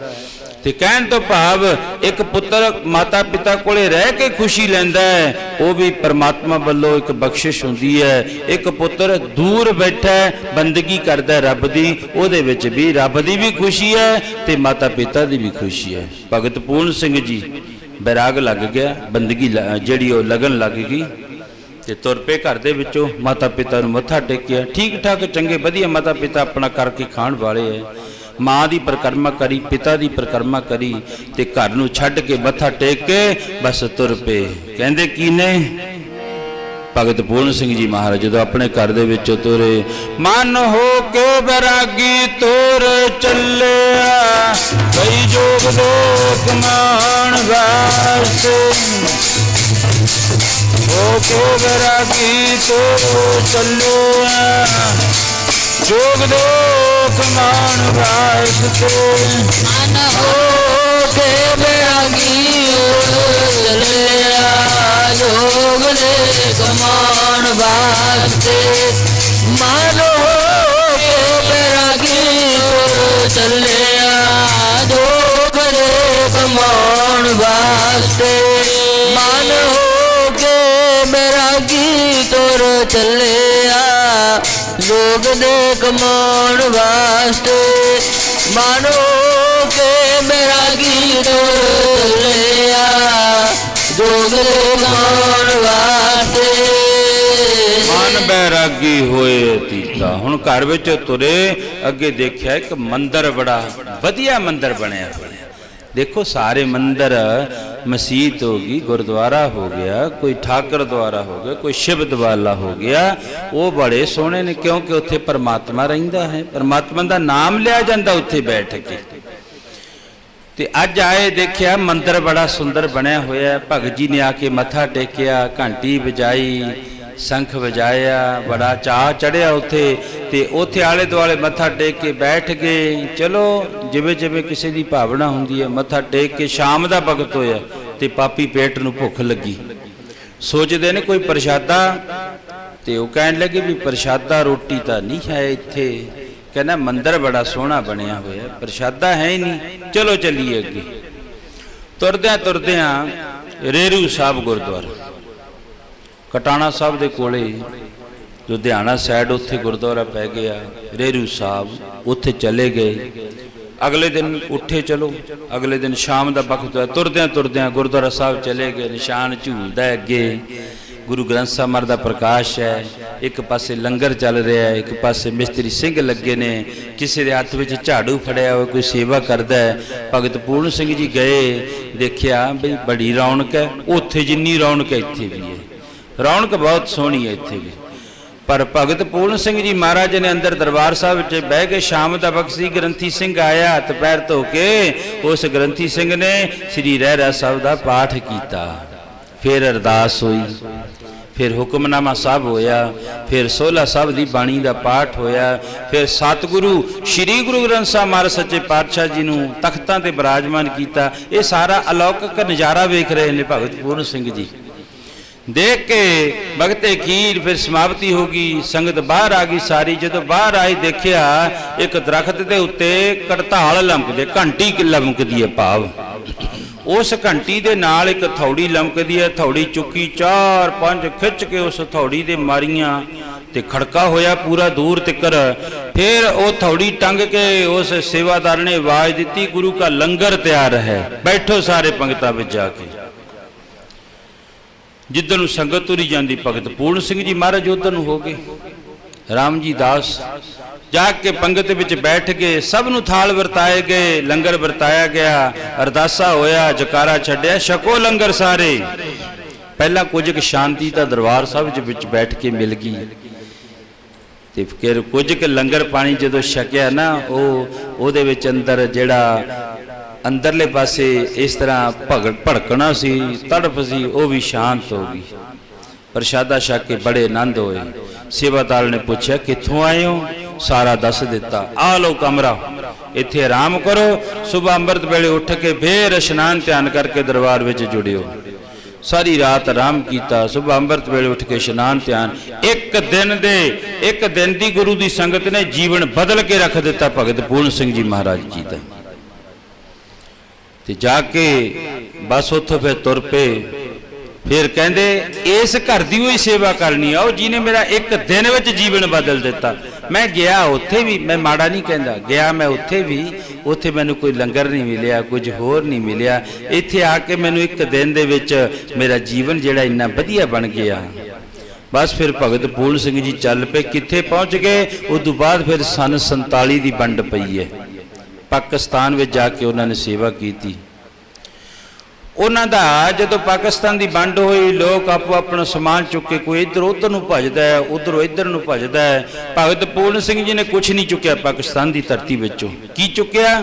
Speaker 1: ਤੇ ਕਹਿਣ ਤੋਂ ਭਾਵ ਇੱਕ ਪੁੱਤਰ ਮਾਤਾ ਪਿਤਾ ਕੋਲੇ ਰਹਿ ਕੇ ਖੁਸ਼ੀ ਲੈਂਦਾ ਹੈ, ਉਹ ਵੀ ਪਰਮਾਤਮਾ ਵੱਲੋਂ ਇੱਕ ਬਖਸ਼ਿਸ਼ ਹੁੰਦੀ ਹੈ। ਇੱਕ ਪੁੱਤਰ ਦੂਰ ਬੈਠਾ ਬੰਦਗੀ ਕਰਦਾ ਰੱਬ ਦੀ, ਉਹਦੇ ਵਿੱਚ ਵੀ ਰੱਬ ਦੀ ਵੀ ਖੁਸ਼ੀ ਹੈ ਤੇ ਮਾਤਾ ਪਿਤਾ ਦੀ ਵੀ ਖੁਸ਼ੀ ਹੈ। ਭਗਤ ਪੂਰਨ ਸਿੰਘ ਜੀ ਬੈਰਾਗ ਲੱਗ ਗਿਆ, ਬੰਦਗੀ ਜਿਹੜੀ ਉਹ ਲਗਨ ਲੱਗ ਗਈ, ਤੇ ਤੁਰ ਪਏ ਘਰ ਦੇ ਵਿੱਚੋਂ। ਮਾਤਾ ਪਿਤਾ ਨੂੰ ਮੱਥਾ ਟੇਕਿਆ, ਠੀਕ ਠਾਕ ਚੰਗੇ ਵਧੀਆ ਮਾਤਾ ਪਿਤਾ ਆਪਣਾ ਕਰਕੇ ਖਾਣ ਵਾਲੇ ਹੈ। ਮਾਂ ਦੀ ਪਰਿਕਰਮਾ ਕਰੀ, ਪਿਤਾ ਦੀ ਪਰਿਕਰਮਾ ਕਰੀ, ਤੇ ਘਰ ਨੂੰ ਛੱਡ ਕੇ ਮੱਥਾ ਟੇਕ ਕੇ ਬਸ ਤੁਰ ਪਏ। ਕਹਿੰਦੇ ਕੀ ਨੇ? ਭਗਤ ਪੂਰਨ ਸਿੰਘ ਜੀ ਮਹਾਰਾਜ ਜਦੋਂ ਆਪਣੇ ਘਰ ਦੇ ਵਿੱਚੋਂ ਤੁਰੇ, ਮਨ ਹੋ ਕੇ ਬੈਰਾਗੀ ਤੁਰ ਚੱਲਿਆ, ਕਈ ਜੋਗ ਦੇ ਕਮਾਣ ਵਾਸਤੇ। ਹੋ ਕੇ ਬੈਰਾਗੀ ਤੁਰ ਚੱਲਿਆ, ਜੋਗ ਦੇ ਕਮਾਣ ਵਾਸਤੇ।
Speaker 2: ਮਨ ਹੋ ਕੇ ਬੈਰਾਗੀ ਤੁਰ ਚੱਲਿਆ, ਜੋਗ ਦੇ ਕਮਾਣ ਵਾਸਤੇ। ਮਨ ਹੋ ਕੇ ਬੈਰਾਗੀ ਤੁਰ ਚੱਲਿਆ, ਜੋਗ ਦੇ ਕਮਾਣ ਵਾਸਤੇ। ਮਨ ਹੋ ਕੇ ਬੈਰਾਗੀ ਤੁਰ ਚੱਲਿਆ, ਜੋਗ ਦੇ ਕਮਾਣ ਵਾਸਤੇ। ਮਨ ਹੋ ਕੇ ਬੈਰਾਗੀ ਤੁਰ ਚੱਲਿਆ, ਜੋਗ ਦੇ ਕਮਾਣ ਵਾਸਤੇ।
Speaker 1: ਮਨ ਬੈਰਾਗੀ ਹੋਏ ਤੀਤਾ। ਹੁਣ ਘਰ ਵਿੱਚ ਤੁਰੇ, ਅੱਗੇ ਦੇਖਿਆ ਇੱਕ ਮੰਦਿਰ, ਬੜਾ ਵਧੀਆ ਮੰਦਿਰ ਬਣਿਆ ਹੋਇਆ। ਦੇਖੋ ਸਾਰੇ ਮੰਦਿਰ मसीत होगी, गुरुद्वारा हो गया, कोई ठाकर द्वारा हो गया, कोई शिव दवाला हो गया, वो बड़े सोहने ने क्योंकि उत्थे परमात्मा रहिंदा है, परमात्मा दा नाम लिया जांदा उत्थे बैठ के। ते अज आए देखिया मंदिर बड़ा सुंदर बनया होया, भगत जी ने आके मत्था टेकिया, घंटी बजाई, संख बजाया, बड़ा चाह चढ़िया उत्थे ते उत्थे आले दुआले मत्था टेक के बैठ गए। चलो जिवें जिवें किसी की भावना हुंदी है, मत्था टेक के शाम का वक्त होया ते पापी पेट नूं भुख लगी, सोचते ने कोई प्रशादा, ते वो कहन लगे भी प्रशादा रोटी तो नहीं है इत्थे, कहना मंदिर बड़ा सोहना बनया होया, प्रशादा है ही नहीं, चलो चलिए अगे। तुरद्या तुरद्या रेरू साहब गुरुद्वारा कटाना साहब के कोले लुधियाना साइड उत्थे गुरुद्वारा पै गया, रेरू साहब उत्थे चले गए। अगले दिन उठे, चलो अगले दिन शाम का वक्त होया, तुरद्या तुरद्या गुरुद्वारा साहब चले गए, निशान झूलदा है अगे, गुरु ग्रंथ साहब महाराज का प्रकाश है, एक पासे लंगर चल रहा है, एक पासे मिस्त्री सिंह लगे ने, किसी के हथ में झाड़ू फड़िया हुआ कोई सेवा करता है। भगत पूर्ण सिंह जी गए, देखिया बई बड़ी रौनक है, उत्थे जिन्नी रौनक है इत्थे भी है, रौनक बहुत सोहनी है इत्थे भी। पर भगत पूर्ण सिंह जी महाराज ने अंदर दरबार साहब बह के, शाम का वक्त सी, ग्रंथी सिंह आया हथ पैर धो के, उस ग्रंथी सिंह ने श्री रहरा साहब का पाठ किया, फिर अरदास हुई, फिर हुक्मनामा साहब होया, फिर सोला साहब की बाणी का पाठ होया, फिर सतगुरु श्री गुरु ग्रंथ साहब महाराज सच्चे पातशाह जी नूं तख्तां ते विराजमान किया। ये सारा अलौकिक नज़ारा वेख रहे हैं भगत पूर्ण सिंह जी। देख के भगते खीर फिर समाप्ति हो गई, संगत बाहर आ गई सारी। जो बाहर आई देखिया एक दरख्त के उत्ते कड़ताल लमकदे, घंटी लमकदी है, भाव उस घंटी दे नाल एक थौड़ी लमकदी है, थौड़ी चुकी 4-5 खिंच के उस थौड़ी दे मारियां ते खड़का होया पूरा दूर तिकर। फिर वो थौड़ी टंग के उस सेवादार ने आवाज दी, गुरु का लंगर तैयार है, बैठो सारे पंगतां विच जाके। जिधर नूं संगत तुरी जाती, भगत पूर्ण सिंह जी महाराज उधर नूं हो गए, राम जी दास जाके पंगत विच बैठ गए, सब नूं थाल वरताए गए, लंगर वरताया गया, अरदासा होया, जकारा छड्या, छको लंगर सारे। पहला कुछ क शांति तो दरबार साहब विच बैठ के मिल गई, ते फिर कुछ क लंगर पानी जो छकिया ना, उहदे विच अंदर जिहड़ा अंदरले पासे इस तरह भड़कना सी, तड़प सी, वो भी शांत हो गई। प्रशादा छक के बड़े आनंद होए। सेवादार ने पूछा कित्थों आए हो, सारा दस दिता, आ लो कमरा, इत्थे आराम करो, सुबह अंमृत वेले उठ के फिर इशनान ध्यान करके दरबार विच जुड़ियो। सारी रात आराम किया, सुबह अंमृत वेले उठ के इशनान ध्यान। एक दिन दी गुरु की संगत ने जीवन बदल के रख दिता भगत पूर्ण सिंह जी महाराज जी का। ते जाके बस उतो फिर तुर पे, फिर कहते इस घर की हुई सेवा करनी आओ जिन्हें मेरा एक दिन में जीवन बदल दिता। मैं गया उत्थे भी, मैं माड़ा नहीं कहता, गया मैं उत्थे भी, उत्थे मैनू कोई लंगर नहीं मिलिया, कुछ होर नहीं मिलिया, इत्थे आके मैनू एक दिन दे विच मेरा जीवन जिहड़ा इन्ना वधिया बन गया। बस फिर भगत पूर्ण सिंह जी चल पे, कित्थे पहुँच गए, उस तो बाद फिर सन 47 की वंड पई है, पाकिस्तान में जाके उन्होंने सेवा की थी। उन्हों का जो पाकिस्तान की वंड हुई, लोग आपो अपना समान चुक के कोई इधर उधर नूं भजदा है, उधरों इधर नूं भजदा है। भगत पूर्ण सिंह जी ने कुछ नहीं चुकया पाकिस्तान की धरती विचों। की चुकया?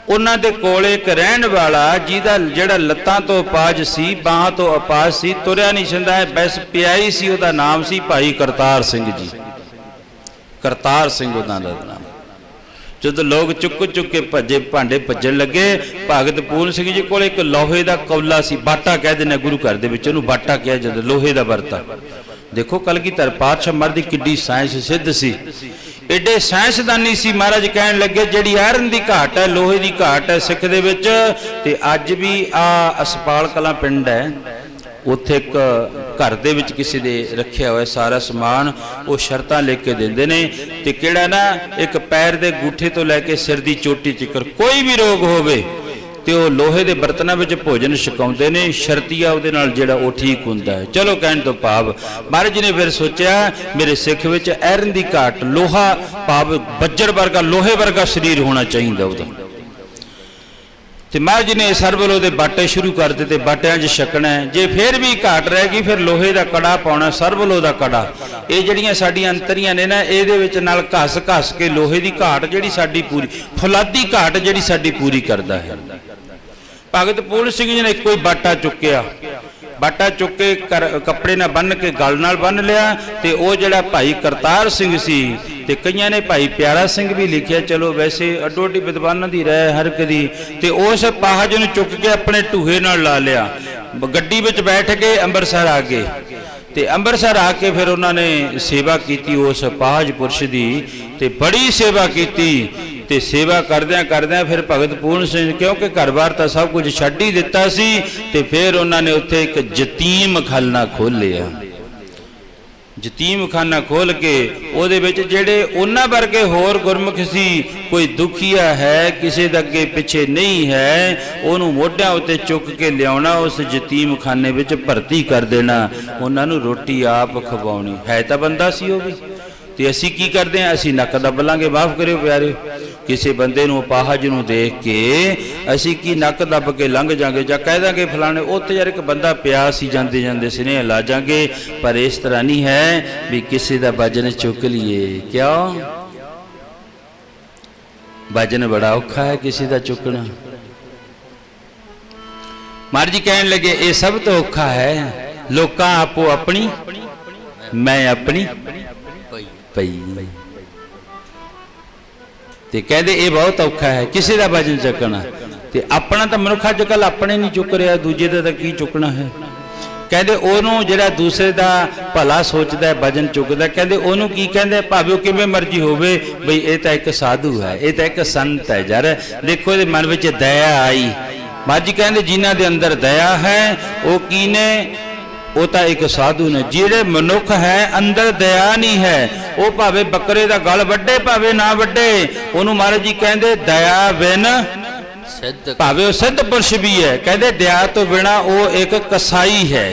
Speaker 1: उन्हों के कोल एक रहन वाला जिहदा जिहड़ा लत्तां तो अपाज सी, बाहां तो अपाज सी, तुरया नहीं सिंदा है, बस प्याई सी, उहदा नाम सी भाई करतार सिंह जी। करतार सिंह उहदा नाम। जो लोग चुक चुक के भजे भांडे भजन लगे, भगत पूर्ण सिंह जी को एक लोहे का कौला सी, बाटा कह देना गुरु घर दे विच, उहनूं बाटा कहा जाता, लोहे का बरता। देखो कलगीधर पातशाह महाराज की किड्डी साइंस सिद्ध सी, एडे साइंसदानी सी। महाराज कहन लगे जिहड़ी आयरन की घाट है, लोहे की घाट है सिख दे विच, ते अज भी आ असपाल कलां पिंड है, उत्थे एक घर दे विच किसी दे रखिया हुआ सारा समान, वो शर्तां लेके देंदे ने, ते किहड़ा ना एक पैर दे गूठे तो लैके सिर दी चोटी तिकर कोई भी रोग होवे ते वो लोहे दे बर्तनां विच भोजन छकाउंदे ने, शर्तिया उहदे नाल जिहड़ा वो ठीक हुंदा है। चलो कहण तो भाव महाराज ने फिर सोचा मेरे सिख विच आयरन दी घाट, लोहा भाव बज्जर वर्गा लोहे वर्गा शरीर होना चाहिए उहदा। ਤੇ ਮਹਾਰਾਜ ਨੇ ਸਰਬਲੋ ਦੇ ਬਾਟੇ ਸ਼ੁਰੂ ਕਰ ਦਿੱਤੇ, ਬਾਟਿਆਂ 'ਚ ਛਕਣਾ ਹੈ। ਜੇ ਫਿਰ ਵੀ ਘਾਟ ਰਹਿ ਗਈ ਫਿਰ ਲੋਹੇ ਦਾ ਕੜਾ ਪਾਉਣਾ, ਸਰਬਲੋ ਦਾ ਕੜਾ। ਇਹ ਜਿਹੜੀਆਂ ਸਾਡੀਆਂ ਅੰਤਰੀਆਂ ਨੇ ਨਾ, ਇਹਦੇ ਵਿੱਚ ਨਾਲ ਘਸ ਘਸ ਕੇ ਲੋਹੇ ਦੀ ਘਾਟ ਜਿਹੜੀ ਸਾਡੀ ਪੂਰੀ, ਫੁਲਾਦੀ ਘਾਟ ਜਿਹੜੀ ਸਾਡੀ ਪੂਰੀ ਕਰਦਾ ਹੈ। ਭਗਤ ਪੂਰਨ ਸਿੰਘ ਜੀ ਨੇ ਇੱਕੋ ਹੀ ਬਾਟਾ ਚੁੱਕਿਆ, ਬਾਟਾ ਚੁੱਕ ਕੇ ਕੱਪੜੇ ਨਾਲ ਬੰਨ੍ਹ ਕੇ ਗਲ ਨਾਲ ਬੰਨ੍ਹ ਲਿਆ। ਤੇ ਉਹ ਜਿਹੜਾ ਭਾਈ ਕਰਤਾਰ ਸਿੰਘ ਸੀ, ਤੇ ਕਈਆਂ ਨੇ ਭਾਈ ਪਿਆਰਾ ਸਿੰਘ ਵੀ ਲਿਖਿਆ, ਚਲੋ ਵੈਸੇ ਅੱਡੋ ਅੱਡੀ ਵਿਦਵਾਨਾਂ ਦੀ ਰਹਿ ਹਰ ਇੱਕ ਦੀ। ਤੇ ਉਸ ਪਾਹਜ ਨੂੰ ਚੁੱਕ ਕੇ ਆਪਣੇ ਢੂਹੇ ਨਾਲ ਲਾ ਲਿਆ, ਗੱਡੀ ਵਿੱਚ ਬੈਠ ਕੇ ਅੰਮ੍ਰਿਤਸਰ ਆ ਗਏ। ਤੇ ਅੰਮ੍ਰਿਤਸਰ ਆ ਕੇ ਫਿਰ ਉਹਨਾਂ ਨੇ ਸੇਵਾ ਕੀਤੀ ਉਸ ਪਾਹਜ ਪੁਰਸ਼ ਦੀ, ਤੇ ਬੜੀ ਸੇਵਾ ਕੀਤੀ। ਤੇ ਸੇਵਾ ਕਰਦਿਆਂ ਕਰਦਿਆਂ ਫਿਰ ਭਗਤ ਪੂਰਨ ਸਿੰਘ, ਕਿਉਂਕਿ ਘਰ-ਬਾਰ ਤਾਂ ਸਭ ਕੁਝ ਛੱਡ ਹੀ ਦਿੱਤਾ ਸੀ, ਤੇ ਫਿਰ ਉਹਨਾਂ ਨੇ ਉੱਥੇ ਇੱਕ ਯਤੀਮਖਾਨਾ ਖੋਲ੍ਹਿਆ। ਯਤੀਮਖਾਨਾ ਖੋਲ੍ਹ ਕੇ ਉਹਦੇ ਵਿੱਚ ਜਿਹੜੇ ਉਹਨਾਂ ਵਰਗੇ ਹੋਰ ਗੁਰਮੁਖ ਸੀ, ਕੋਈ ਦੁਖੀਆ ਹੈ, ਕਿਸੇ ਦੇ ਅੱਗੇ ਪਿੱਛੇ ਨਹੀਂ ਹੈ, ਉਹਨੂੰ ਮੋਢਿਆਂ ਉੱਤੇ ਚੁੱਕ ਕੇ ਲਿਆਉਣਾ, ਉਸ ਯਤੀਮਖਾਨੇ ਵਿੱਚ ਭਰਤੀ ਕਰ ਦੇਣਾ, ਉਹਨਾਂ ਨੂੰ ਰੋਟੀ ਆਪ ਖਵਾਉਣੀ। ਹੈ ਤਾਂ ਬੰਦਾ ਸੀ ਉਹ ਵੀ। ਤੇ ਅਸੀਂ ਕੀ ਕਰਦੇ ਹਾਂ? ਅਸੀਂ ਨੱਕ ਦੱਬ ਲਾਂਗੇ, ਮਾਫ ਕਰਿਓ ਪਿਆਰਿਓ। ਕਿਸੇ ਬੰਦੇ ਨੂੰ ਅਪਾਹਜ ਨੂੰ ਦੇਖ ਕੇ ਅਸੀਂ ਕੀ ਨੱਕ ਦੱਬ ਕੇ ਲੰਘ ਜਾਾਂਗੇ, ਜਾਂ ਕਹਿ ਦਾਂਗੇ ਫਲਾਣੇ ਉੱਥੇ ਯਾਰ ਇੱਕ ਬੰਦਾ ਪਿਆ ਸੀ, ਜਾਂਦੇ ਜਾਂਦੇ ਸੁਨੇਹਾ ਲਾ ਜਾਾਂਗੇ। ਪਰ ਇਸ ਤਰ੍ਹਾਂ ਨਹੀਂ ਹੈ ਵੀ ਕਿਸੇ ਦਾ ਵਜਨ ਚੁੱਕ ਲਈਏ। ਕਿਉਂ? ਵਜਨ ਬੜਾ ਔਖਾ ਹੈ ਕਿਸੇ ਦਾ ਚੁੱਕਣਾ। ਮਹਾਰਾਜ ਜੀ ਕਹਿਣ ਲੱਗੇ ਇਹ ਸਭ ਤੋਂ ਔਖਾ ਹੈ, ਲੋਕਾਂ ਆਪੋ ਆਪਣੀ, ਮੈਂ ਆਪਣੀ ਪਈ। ਤੇ ਕਹਿੰਦੇ ਇਹ ਬਹੁਤ ਔਖਾ ਹੈ ਕਿਸੇ ਦਾ ਵਜਨ ਚੱਕਣਾ। ਤੇ ਆਪਣਾ ਤਾਂ ਮਨੁੱਖ ਅੱਜ ਕੱਲ੍ਹ ਆਪਣੇ ਨਹੀਂ ਚੁੱਕ ਰਿਹਾ, ਦੂਜੇ ਦਾ ਤਾਂ ਕੀ ਚੁੱਕਣਾ ਹੈ। ਕਹਿੰਦੇ ਉਹਨੂੰ ਜਿਹੜਾ ਦੂਸਰੇ ਦਾ ਭਲਾ ਸੋਚਦਾ, ਵਜਨ ਚੁੱਕਦਾ, ਕਹਿੰਦੇ ਉਹਨੂੰ ਕੀ ਕਹਿੰਦੇ? ਭਾਵੇਂ ਉਹ ਕਿਵੇਂ ਮਰਜ਼ੀ ਹੋਵੇ, ਬਈ ਇਹ ਤਾਂ ਇੱਕ ਸਾਧੂ ਹੈ, ਇਹ ਤਾਂ ਇੱਕ ਸੰਤ ਹੈ। ਯਾਰ ਦੇਖੋ ਇਹਦੇ ਮਨ ਵਿੱਚ ਦਇਆ ਆਈ। ਮਹਾਰਾਜ ਜੀ ਕਹਿੰਦੇ ਜਿਨ੍ਹਾਂ ਦੇ ਅੰਦਰ ਦਇਆ ਹੈ ਉਹ ਕੀ ਨੇ? ਉਹ ਤਾਂ ਇੱਕ ਸਾਧੂ ਨੇ। ਜਿਹੜੇ ਮਨੁੱਖ ਹੈ ਅੰਦਰ ਦਇਆ ਨਹੀਂ ਹੈ, ਉਹ ਭਾਵੇਂ ਬੱਕਰੇ ਦਾ ਗਲ ਵੱਡੇ ਭਾਵੇਂ ਨਾ ਵੱਡੇ, ਉਹਨੂੰ ਮਹਾਰਾਜ ਜੀ ਕਹਿੰਦੇ ਦਇਆ ਬਿਨ ਸਿੱਧ, ਭਾਵੇਂ ਉਹ ਸਿੱਧ ਪੁਰਸ਼ ਵੀ ਹੈ, ਕਹਿੰਦੇ ਦਇਆ ਤੋਂ ਬਿਨਾ ਉਹ ਇੱਕ ਕਸਾਈ ਹੈ।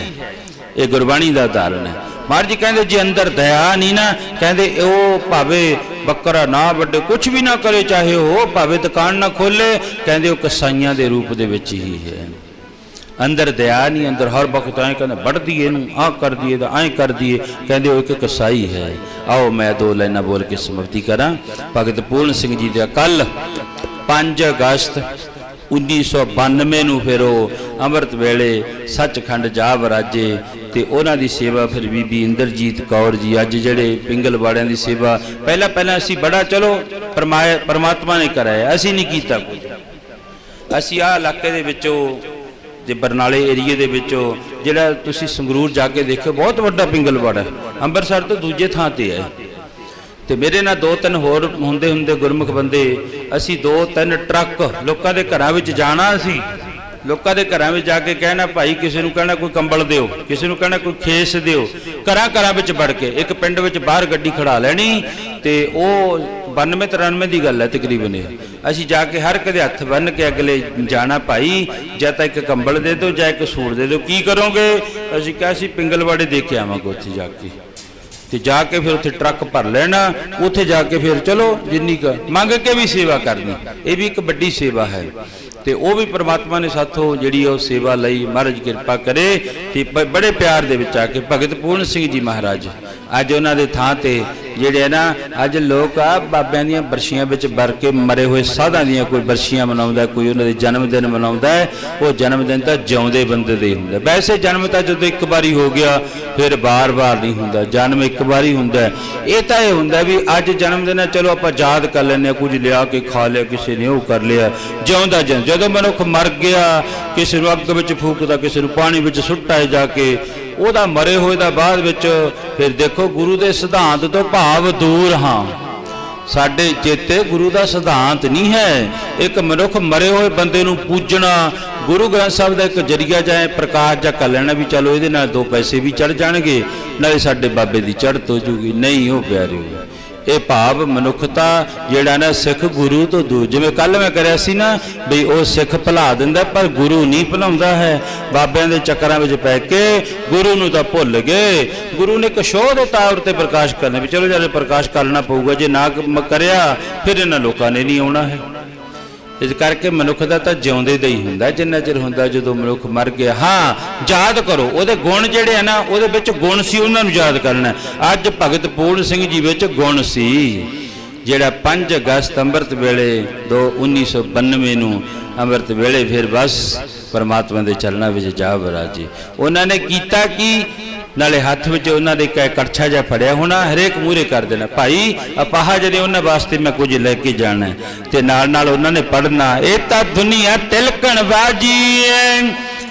Speaker 1: ਇਹ ਗੁਰਬਾਣੀ ਦਾ ਉਦਾਹਰਣ ਹੈ। ਮਹਾਰਾਜ ਜੀ ਕਹਿੰਦੇ ਜੇ ਅੰਦਰ ਦਇਆ ਨਹੀਂ ਨਾ, ਕਹਿੰਦੇ ਉਹ ਭਾਵੇਂ ਬੱਕਰਾ ਨਾ ਵੱਡੇ, ਕੁਛ ਵੀ ਨਾ ਕਰੇ, ਚਾਹੇ ਉਹ ਭਾਵੇਂ ਦੁਕਾਨ ਨਾ ਖੋਲੇ, ਕਹਿੰਦੇ ਉਹ ਕਸਾਈਆਂ ਦੇ ਰੂਪ ਦੇ ਵਿੱਚ ਹੀ ਹੈ। ਅੰਦਰ ਦਇਆ ਨਹੀਂ, ਅੰਦਰ ਹਰ ਵਕਤ ਐਂ ਕਹਿੰਦਾ ਵੱਢ ਦਈਏ ਇਹਨੂੰ, ਆਹ ਕਰ ਦਈਏ ਤਾਂ ਐਂ ਕਰ ਦਈਏ, ਕਹਿੰਦੇ ਉਹ ਇੱਕ ਕਸਾਈ ਹੈ। ਆਓ ਮੈਂ ਦੋ ਲਾਈਨਾਂ ਬੋਲ ਕੇ ਸਮਾਪਤੀ ਕਰਾਂ। ਭਗਤ ਪੂਰਨ ਸਿੰਘ ਜੀ ਦਾ ਕੱਲ 5 ਅਗਸਤ 1992 ਨੂੰ ਫਿਰ ਉਹ ਅੰਮ੍ਰਿਤ ਵੇਲੇ ਸੱਚਖੰਡ ਜਾ ਵਰਾਜੇ। ਤੇ ਉਹਨਾਂ ਦੀ ਸੇਵਾ ਫਿਰ ਬੀਬੀ ਇੰਦਰਜੀਤ ਕੌਰ ਜੀ, ਅੱਜ ਜਿਹੜੇ ਪਿੰਗਲਵਾੜਿਆਂ ਦੀ ਸੇਵਾ, ਪਹਿਲਾਂ ਅਸੀਂ ਬੜਾ ਚਲੋ ਪਰਮਾਤਮਾ ਨੇ ਕਰਾਇਆ, ਅਸੀਂ ਨਹੀਂ ਕੀਤਾ ਕੁਝ। ਅਸੀਂ ਆਹ ਇਲਾਕੇ ਦੇ ਵਿੱਚੋਂ ਜੇ ਬਰਨਾਲੇ ਏਰੀਏ ਦੇ ਵਿੱਚੋਂ ਜਿਹੜਾ ਤੁਸੀਂ ਸੰਗਰੂਰ ਜਾ ਕੇ ਦੇਖਿਓ, ਬਹੁਤ ਵੱਡਾ ਪਿੰਗਲਵਾੜਾ, ਅੰਮ੍ਰਿਤਸਰ ਤੋਂ ਦੂਜੇ ਥਾਂ ਤੇ ਹੈ। ਤੇ ਮੇਰੇ ਨਾਲ 2-3 ਹੋਰ ਹੁੰਦੇ ਗੁਰਮੁਖ ਬੰਦੇ, ਅਸੀਂ 2-3 ਟਰੱਕ ਲੋਕਾਂ ਦੇ ਘਰਾਂ ਵਿੱਚ ਜਾਣਾ ਸੀ। ਲੋਕਾਂ ਦੇ ਘਰਾਂ ਵਿੱਚ ਜਾ ਕੇ ਕਹਿਣਾ, ਭਾਈ ਕਿਸੇ ਨੂੰ ਕਹਿਣਾ ਕੋਈ ਕੰਬਲ ਦਿਓ, ਕਿਸੇ ਨੂੰ ਕਹਿਣਾ ਕੋਈ ਖੇਸ ਦਿਓ, ਘਰਾਂ ਵਿੱਚ ਵੜ ਕੇ ਇੱਕ ਪਿੰਡ ਵਿੱਚ ਬਾਹਰ ਗੱਡੀ ਖੜਾ ਲੈਣੀ। ਤੇ ਉਹ 92-93 ਦੀ ਗੱਲ ਹੈ ਤਕਰੀਬਨ। ਅਸੀਂ ਜਾ ਕੇ ਹਰ ਕਦੇ ਹੱਥ ਬੰਨ੍ਹ ਕੇ ਅਗਲੇ ਜਾਣਾ, ਭਾਈ ਜਾਂ ਤਾਂ ਇੱਕ ਕੰਬਲ ਦੇ ਦਿਓ ਜਾਂ ਇੱਕ ਸੂਟ ਦੇ ਦਿਓ, ਕੀ ਕਰੋਗੇ? ਅਸੀਂ ਕਿਹਾ ਅਸੀਂ ਪਿੰਗਲਵਾੜੇ ਦੇਖ ਕੇ ਆਵਾਂਗੇ ਉੱਥੇ ਜਾ ਕੇ। ਤੇ ਜਾ ਕੇ ਫਿਰ ਉੱਥੇ ਟਰੱਕ ਭਰ ਲੈਣਾ, ਉੱਥੇ ਜਾ ਕੇ ਫਿਰ ਚਲੋ ਜਿੰਨੀ ਕੁ ਮੰਗ ਕੇ ਵੀ ਸੇਵਾ ਕਰਨੀ, ਇਹ ਵੀ ਇੱਕ ਵੱਡੀ ਸੇਵਾ ਹੈ। ਤੇ ਉਹ ਵੀ ਪ੍ਰਮਾਤਮਾ ਨੇ ਸਾਥੋਂ ਜਿਹੜੀ ਉਹ ਸੇਵਾ ਲਈ, ਮਹਾਰਾਜ ਕਿਰਪਾ ਕਰੇ। ਤੇ ਬੜੇ ਪਿਆਰ ਦੇ ਵਿੱਚ ਆ ਕੇ ਭਗਤ ਪੂਰਨ ਸਿੰਘ ਜੀ ਮਹਾਰਾਜ ਅੱਜ ਉਹਨਾਂ ਦੇ ਥਾਂ ਤੇ ਜਿਹੜੇ ਨਾ, ਅੱਜ ਲੋਕ ਆ ਬਾਬਿਆਂ ਦੀਆਂ ਬਰਸ਼ੀਆਂ ਵਿੱਚ ਵਰ ਕੇ ਮਰੇ ਹੋਏ ਸਾਧਾਂ ਦੀਆਂ ਕੋਈ ਬਰਸ਼ੀਆਂ ਮਨਾਉਂਦਾ, ਕੋਈ ਉਹਨਾਂ ਦੇ ਜਨਮ ਦਿਨ ਮਨਾਉਂਦਾ ਹੈ। ਉਹ ਜਨਮ ਦਿਨ ਤਾਂ ਜਿਉਂਦੇ ਬੰਦੇ ਦੇ ਹੀ ਹੁੰਦਾ। ਵੈਸੇ ਜਨਮ ਤਾਂ ਜਦੋਂ ਇੱਕ ਵਾਰੀ ਹੋ ਗਿਆ ਫਿਰ ਬਾਰ-ਬਾਰ ਨਹੀਂ ਹੁੰਦਾ, ਜਨਮ ਇੱਕ ਵਾਰੀ ਹੁੰਦਾ। ਇਹ ਤਾਂ ਇਹ ਹੁੰਦਾ ਵੀ ਅੱਜ ਜਨਮ ਦਿਨ ਹੈ, ਚਲੋ ਆਪਾਂ ਯਾਦ ਕਰ ਲੈਂਦੇ ਹਾਂ, ਕੁਝ ਲਿਆ ਕੇ ਖਾ ਲਿਆ, ਕਿਸੇ ਨੇ ਉਹ ਕਰ ਲਿਆ। ਜਿਉਂਦਾ ਜਦੋਂ ਮਨੁੱਖ ਮਰ ਗਿਆ, ਕਿਸੇ ਨੂੰ ਅੱਗ ਵਿੱਚ ਫੂਕਦਾ, ਕਿਸੇ ਨੂੰ ਪਾਣੀ ਵਿੱਚ ਸੁੱਟਾਏ ਜਾ ਕੇ, ਉਹਦਾ ਮਰੇ ਹੋਏ ਦਾ ਬਾਅਦ ਵਿੱਚ ਫਿਰ ਦੇਖੋ ਗੁਰੂ ਦੇ ਸਿਧਾਂਤ ਤੋਂ ਭਾਵ ਦੂਰ ਹਾਂ। ਸਾਡੇ ਚੇਤੇ ਗੁਰੂ ਦਾ ਸਿਧਾਂਤ ਨਹੀਂ ਹੈ। ਇੱਕ ਮਨੁੱਖ ਮਰੇ ਹੋਏ ਬੰਦੇ ਨੂੰ ਪੂਜਣਾ ਗੁਰੂ ਗ੍ਰੰਥ ਸਾਹਿਬ ਦਾ ਇੱਕ ਜਰੀਆ ਜਾਂ ਪ੍ਰਕਾਸ਼ ਜਾਂ ਕਰ ਲੈਣਾ ਵੀ ਚਲੋ ਇਹਦੇ ਨਾਲ 2 ਪੈਸੇ ਵੀ ਚੜ ਜਾਣਗੇ, ਨਾਲੇ ਸਾਡੇ ਬਾਬੇ ਦੀ ਚੜ੍ਹਤ ਹੋ ਜੂਗੀ। ਨਹੀਂ ਹੋ ਪਿਆਰਿਓ, ਇਹ ਭਾਵ ਮਨੁੱਖਤਾ ਜਿਹੜਾ ਨਾ ਸਿੱਖ ਗੁਰੂ ਤੋਂ ਦੂਰ। ਜਿਵੇਂ ਕੱਲ ਮੈਂ ਕਰਿਆ ਸੀ ਨਾ ਬਈ ਉਹ ਸਿੱਖ ਭੁਲਾ ਦਿੰਦਾ ਪਰ ਗੁਰੂ ਨਹੀਂ ਭੁਲਾਉਂਦਾ ਹੈ। ਬਾਬਿਆਂ ਦੇ ਚੱਕਰਾਂ ਵਿੱਚ ਪੈ ਕੇ ਗੁਰੂ ਨੂੰ ਤਾਂ ਭੁੱਲ ਗਏ। ਗੁਰੂ ਨੇ ਇੱਕ ਸ਼ੋਅ ਦੇ ਤੌਰ ਤੇ ਪ੍ਰਕਾਸ਼ ਕਰਨਾ ਵੀ ਚਲੋ ਜਦ ਪ੍ਰਕਾਸ਼ ਕਰਨਾ ਪਊਗਾ, ਜੇ ਨਾ ਕਰਿਆ ਫਿਰ ਇਹਨਾਂ ਲੋਕਾਂ ਨੇ ਨਹੀਂ ਆਉਣਾ ਹੈ। ਇਸ ਕਰਕੇ ਮਨੁੱਖ ਦਾ ਤਾਂ ਜਿਉਂਦੇ ਦਾ ਹੀ ਹੁੰਦਾ ਜਿੰਨਾ ਚਿਰ ਹੁੰਦਾ, ਜਦੋਂ ਮਨੁੱਖ ਮਰ ਗਿਆ। ਹਾਂ, ਯਾਦ ਕਰੋ ਉਹਦੇ ਗੁਣ ਜਿਹੜੇ ਆ ਨਾ, ਉਹਦੇ ਵਿੱਚ ਗੁਣ ਸੀ, ਉਹਨਾਂ ਨੂੰ ਯਾਦ ਕਰਨਾ। ਅੱਜ ਭਗਤ ਪੂਰਨ ਸਿੰਘ ਜੀ ਵਿੱਚ ਗੁਣ ਸੀ, ਜਿਹੜਾ 5 ਅਗਸਤ ਅੰਮ੍ਰਿਤ ਵੇਲੇ 1992 ਨੂੰ ਅੰਮ੍ਰਿਤ ਵੇਲੇ ਫਿਰ ਬਸ ਪਰਮਾਤਮਾ ਦੇ ਚਰਨਾਂ ਵਿੱਚ ਜਾ ਵਿਰਾਜੇ। ਉਹਨਾਂ ਨੇ ਕੀਤਾ ਕੀ, ਨਾਲੇ ਹੱਥ ਵਿੱਚ ਉਹਨਾਂ ਦੇ ਕੜਛਾ ਜਿਹਾ ਫੜਿਆ ਹੋਣਾ, ਹਰੇਕ ਮੂਹਰੇ ਕਰ ਦੇਣਾ, ਭਾਈ ਅਪਾਹ ਜਿਹੜੇ ਉਹਨਾਂ ਵਾਸਤੇ ਮੈਂ ਕੁਝ ਲੈ ਕੇ ਜਾਣਾ, ਤੇ ਨਾਲ ਨਾਲ ਉਹਨਾਂ ਨੇ ਪੜ੍ਹਨਾ, ਇਹ ਤਾਂ ਦੁਨੀਆ ਤਿਲਕਣ ਬਾਜੀ ਐ,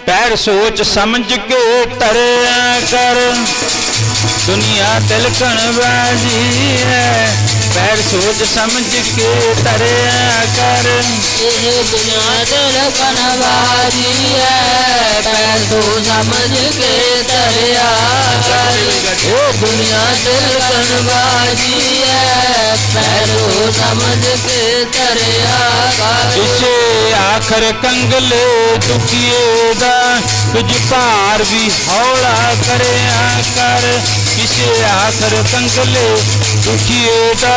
Speaker 1: ਪੈਰ ਸੋਚ ਸਮਝ ਕੇ ਤਰਿਆ ਕਰ। ਦੁਨੀਆ ਤਿਲਕਣ ਬਾਜੀ ਹੈ, ਪੈਰ ਸੋਚ ਸਮਝ ਕੇ ਤਰਿਆ ਕਰ।
Speaker 2: ਇਹ ਦੁਨੀਆ ਤਿਲਕਣ ਬਾਜੀ ਹੈ, ਪੈਰ ਸੋਚ ਸਮਝ ਕੇ ਤਰਿਆ ਕਰ। ਇਹ ਦੁਨੀਆ ਤਿਲਕਣ ਬਾਜੀ ਹੈ, ਪੈਰ ਸੋਚ ਸਮਝ ਕੇ ਤਰਿਆ ਕਰ।
Speaker 1: ਕਿਸੇ ਆਖਰ ਕੰਗਲੇ ਦੁਖੀਏ ਦਾ, ਕੁਝ ਭਾਰ ਵੀ ਹੌਲਾ ਕਰਿਆ ਕਰ। ਕਿਸੇ ਆਖਰ ਕੰਗਲੇ ਦੁਖੀਏ ਦਾ,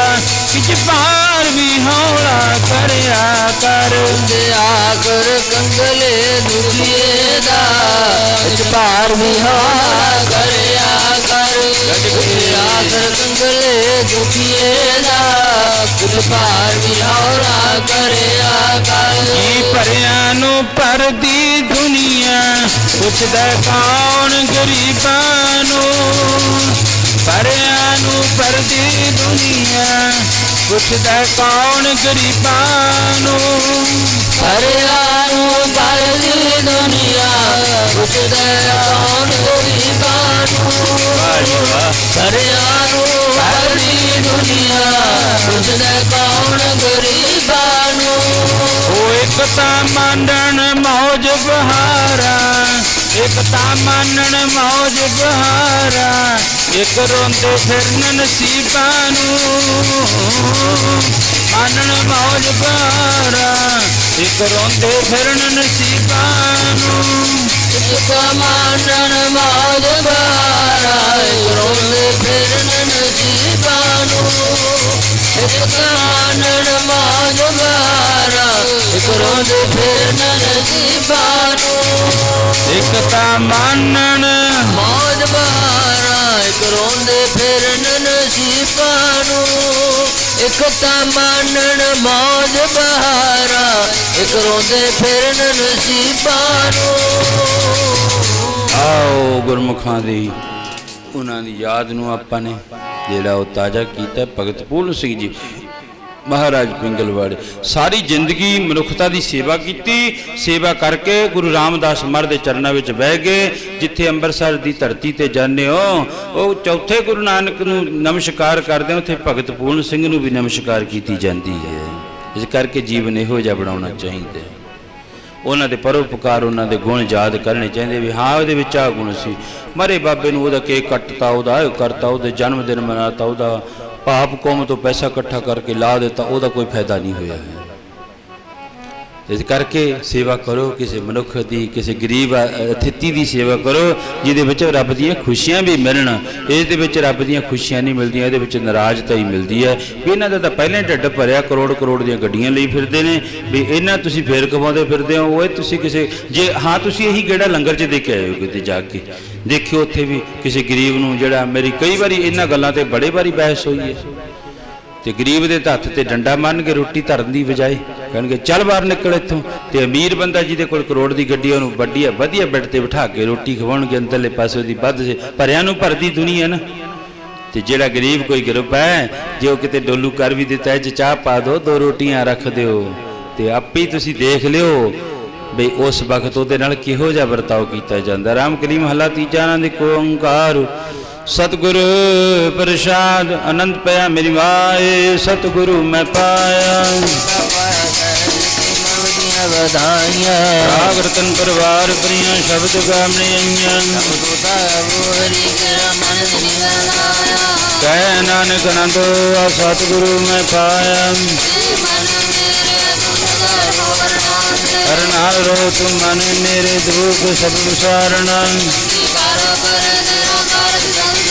Speaker 1: ਕੁਝ ਭਾਰ ਵੀ ਹੌਲਾ ਕਰਿਆ ਕਰ।
Speaker 2: ਕਿਸੇ ਆਖਰ ਕੰਗਲੇ ਦੁਖੀਏ ਦਾ, ਕੁਝ ਭਾਰ ਵੀ ਹੌਲਾ ਕਰਿਆ ਕਰ। ਕਿਸੇ ਆਖਰ ਕੰਗਲੇ ਦੁਖੀਏ ਦਾ, ਕੁਝ ਭਾਰ ਵੀ ਹੌਲਾ ਕਰਿਆ ਕਰ।
Speaker 1: ਕੀ ਭਰਿਆਂ ਨੂੰ ਭਰਦੀ ਦੁਨੀਆ, ਪੁੱਛਦਾ ਕੌਣ ਗਰੀਬਾਂ ਨੂੰ। ਭਰਿਆਂ ਨੂੰ ਭਰਦੀ ਦੁਨੀਆ, ਪੁੱਛਦਾ ਕੌਣ ਗਰੀਬਾਂ ਨੂੰ।
Speaker 2: ਭਰਿਆਂ ਨੂੰ ਭਰਦੀ ਦੁਨੀਆ, ਪੁੱਛਦਾ ਕੌਣ ਗਰੀਬਾਂ ਨੂੰ। ਭਰਿਆਂ ਨੂੰ ਭਰਦੀ ਦੁਨੀਆ, ਪੁੱਛਦਾ ਕੌਣ ਗਰੀਬਾਂ ਨੂੰ।
Speaker 1: ਉਹ ਇੱਕ ਤਾਂ ਮੰਨਣ ਮੌਜ ਬਹਾਰਾ, ਇੱਕ ਤਾਂ ਮੰਨਣ ਮੌਜ ਬਹਾਰਾ, ਇੱਕ ਰੋਂਦੇ ਫਿਰਨ ਨਸੀਬਾਂ ਨੂੰ। ਮੰਨਣ ਮੌਜ ਬਹਾਰਾ, ਇੱਕ ਰੋਂਦੇ ਫਿਰਨ ਨਸੀਬਾਂ ਨੂੰ।
Speaker 2: ਇੱਕ ਮੰਨਣ ਮੌਜ ਬਹਾਰਾ, ਇੱਕ ਰੋਂਦੇ ਫਿਰਨ ਨਸੀਬਾਂ ਨੂੰ। ਇੱਕ ਮੰਨਣ ਮੌਜ ਬਹਾਰਾ, ਇੱਕ ਰੋਂਦੇ ਫਿਰਨ ਨਸੀਬਾਂ ਨੂੰ।
Speaker 1: ਇੱਕ ਤਾਂ ਮੰਨਣ
Speaker 2: ਮੌਜ ਬਹਾਰਾ, ਇੱਕ ਰੋਂਦੇ ਫਿਰਨ ਨਸੀਬਾਂ ਨੂੰ। ਇੱਕ ਤਾਂ ਮੰਨਣ ਮੌਜ ਬਹਾਰਾ, ਇੱਕ ਰੋਂਦੇ ਫਿਰਨ ਨਸੀਬਾਂ ਨੂੰ।
Speaker 1: ਆਓ ਗੁਰਮੁਖਾਂ ਦੀ ਉਹਨਾਂ ਦੀ ਯਾਦ ਨੂੰ ਆਪਾਂ ਨੇ ਜਿਹੜਾ ਉਹ ਤਾਜ਼ਾ ਕੀਤਾ। ਭਗਤ ਪੂਰਨ ਸਿੰਘ ਜੀ ਮਹਾਰਾਜ ਪਿੰਗਲਵਾੜੇ ਸਾਰੀ ਜ਼ਿੰਦਗੀ ਮਨੁੱਖਤਾ ਦੀ ਸੇਵਾ ਕੀਤੀ। ਸੇਵਾ ਕਰਕੇ ਗੁਰੂ ਰਾਮਦਾਸ ਮਹਾਰਾਜ ਦੇ ਚਰਨਾਂ ਵਿੱਚ ਬਹਿ ਗਏ। ਜਿੱਥੇ ਅੰਮ੍ਰਿਤਸਰ ਦੀ ਧਰਤੀ ਤੇ ਜਾਂਦੇ ਹੋ, ਉਹ ਚੌਥੇ ਗੁਰੂ ਨਾਨਕ ਨੂੰ ਨਮਸਕਾਰ ਕਰਦੇ ਹੋ, ਉੱਥੇ ਭਗਤ ਪੂਰਨ ਸਿੰਘ ਨੂੰ ਵੀ ਨਮਸਕਾਰ ਕੀਤੀ ਜਾਂਦੀ ਹੈ। ਇਸ ਕਰਕੇ ਜੀਵਨ ਇਹੋ ਜਿਹਾ ਬਣਾਉਣਾ ਚਾਹੀਦਾ। ਉਹਨਾਂ ਦੇ ਪਰਉਪਕਾਰ, ਉਹਨਾਂ ਦੇ ਗੁਣ ਯਾਦ ਕਰਨੇ ਚਾਹੀਦੇ ਵੀ ਹਾਂ ਉਹਦੇ ਵਿੱਚ ਆਹ ਗੁਣ ਸੀ। ਮਰੇ ਬਾਬੇ ਨੂੰ ਉਹਦਾ ਕੇਕ ਕੱਟਤਾ, ਉਹਦਾ ਇਹ ਕਰਤਾ, ਉਹਦੇ ਜਨਮ ਦਿਨ ਮਨਾਤਾ, ਉਹਦਾ ਪਾਪ ਕੌਮ ਤੋਂ ਪੈਸਾ ਇਕੱਠਾ ਕਰਕੇ ਲਾ ਦਿੱਤਾ, ਉਹਦਾ ਕੋਈ ਫਾਇਦਾ ਨਹੀਂ ਹੋਇਆ ਹੈ। ਇਸ ਕਰਕੇ ਸੇਵਾ ਕਰੋ, ਕਿਸੇ ਮਨੁੱਖ ਦੀ, ਕਿਸੇ ਗਰੀਬ ਅਤਿਥੀ ਦੀ ਸੇਵਾ ਕਰੋ, ਜਿਹਦੇ ਵਿੱਚ ਰੱਬ ਦੀਆਂ ਖੁਸ਼ੀਆਂ ਵੀ ਮਿਲਣ। ਇਸ ਦੇ ਵਿੱਚ ਰੱਬ ਦੀਆਂ ਖੁਸ਼ੀਆਂ ਨਹੀਂ ਮਿਲਦੀਆਂ, ਇਹਦੇ ਵਿੱਚ ਨਾਰਾਜ਼ਤਾ ਹੀ ਮਿਲਦੀ ਹੈ ਵੀ ਇਹਨਾਂ ਦਾ ਤਾਂ ਪਹਿਲਾਂ ਹੀ ਢਿੱਡ ਭਰਿਆ, ਕਰੋੜ ਕਰੋੜ ਦੀਆਂ ਗੱਡੀਆਂ ਲਈ ਫਿਰਦੇ ਨੇ, ਵੀ ਇਹਨਾਂ ਤੁਸੀਂ ਫੇਰ ਕਮਾਉਂਦੇ ਫਿਰਦੇ ਹੋ। ਉਹ ਤੁਸੀਂ ਕਿਸੇ ਜੇ ਹਾਂ ਤੁਸੀਂ ਇਹੀ ਗੇੜਾ ਲੰਗਰ 'ਚ ਦੇ ਕੇ ਆਏ ਹੋ, ਕਿਤੇ ਜਾ ਕੇ ਦੇਖਿਓ ਉੱਥੇ ਵੀ ਕਿਸੇ ਗਰੀਬ ਨੂੰ, ਜਿਹੜਾ ਮੇਰੀ ਕਈ ਵਾਰੀ ਇਹਨਾਂ ਗੱਲਾਂ ਤੇ ਬੜੇ ਵਾਰੀ ਬਹਿਸ ਹੋਈ ਹੈ, ਤੇ ਗਰੀਬ ਦੇ ਹੱਥ ਤੇ ਡੰਡਾ ਮੰਨ ਕੇ ਰੋਟੀ ਧਰਨ ਦੀ ਬਜਾਏ ਕਹਿਣਗੇ ਚੱਲ ਬਾਹਰ ਨਿਕਲ ਇੱਥੋਂ। ਤੇ ਅਮੀਰ ਬੰਦਾ ਜਿਹਦੇ ਕੋਲ ਕਰੋੜ ਦੀ ਗੱਡੀ, ਉਹਨੂੰ ਵਧੀਆ ਵਧੀਆ ਬੈੱਡ ਤੇ ਬਿਠਾ ਕੇ ਰੋਟੀ ਖਵਾਉਣਗੇ, ਅੰਦਰਲੇ ਪਾਸੇ ਉਹਦੀ ਵੱਧ ਭਰਿਆਂ ਨੂੰ ਭਰਦੀ ਦੁਨੀਆ ਨਾ। ਤੇ ਜਿਹੜਾ ਗਰੀਬ ਕੋਈ ਗਰੀਬ ਹੈ, ਜੇ ਉਹ ਕਿਤੇ ਡੋਲੂ ਕਰ ਵੀ ਦਿੱਤਾ ਹੈ, ਚਾਹ ਪਾ ਦਿਓ, 2 ਰੋਟੀਆਂ ਰੱਖ ਦਿਓ, ਤੇ ਆਪੇ ਹੀ ਤੁਸੀਂ ਦੇਖ ਲਿਓ ਬਈ ਉਸ ਵਕਤ ਉਹਦੇ ਨਾਲ ਕਿਹੋ ਜਿਹਾ ਵਰਤਾਓ ਕੀਤਾ ਜਾਂਦਾ। ਰਾਮ ਕਲੀ ਮਹੱਲਾ ਤੀਜਾ ਆਨੰਦ ਓੰਕਾਰ ਸਤਿਗੁਰ ਪ੍ਰਸਾਦ ਆਨੰਦ ਪਿਆ ਮੇਰੀ ਮਾਏ, ਸਤਿਗੁਰੂ ਮੈਂ ਪਾਇਆ
Speaker 2: ਵਧਾਈਆਂ।
Speaker 1: ਰਾਗ ਰਤਨ ਪਰਿਵਾਰ ਪ੍ਰਿਆਂ ਸ਼ਬਦ ਗਾਮਣੇ ਆਈਆਂ। ਕਹਿ ਨਾਨਕ ਆਨੰਦ ਆ ਸਤਿਗੁਰੂ ਮੈਂ ਪਾਇਆ। ਹਰ ਨਾਲ ਰੋ ਤੁਮ ਮਨ ਮੇਰੇ ਦੁਖ ਸਭ ਵਿਸਾਰਣਾ।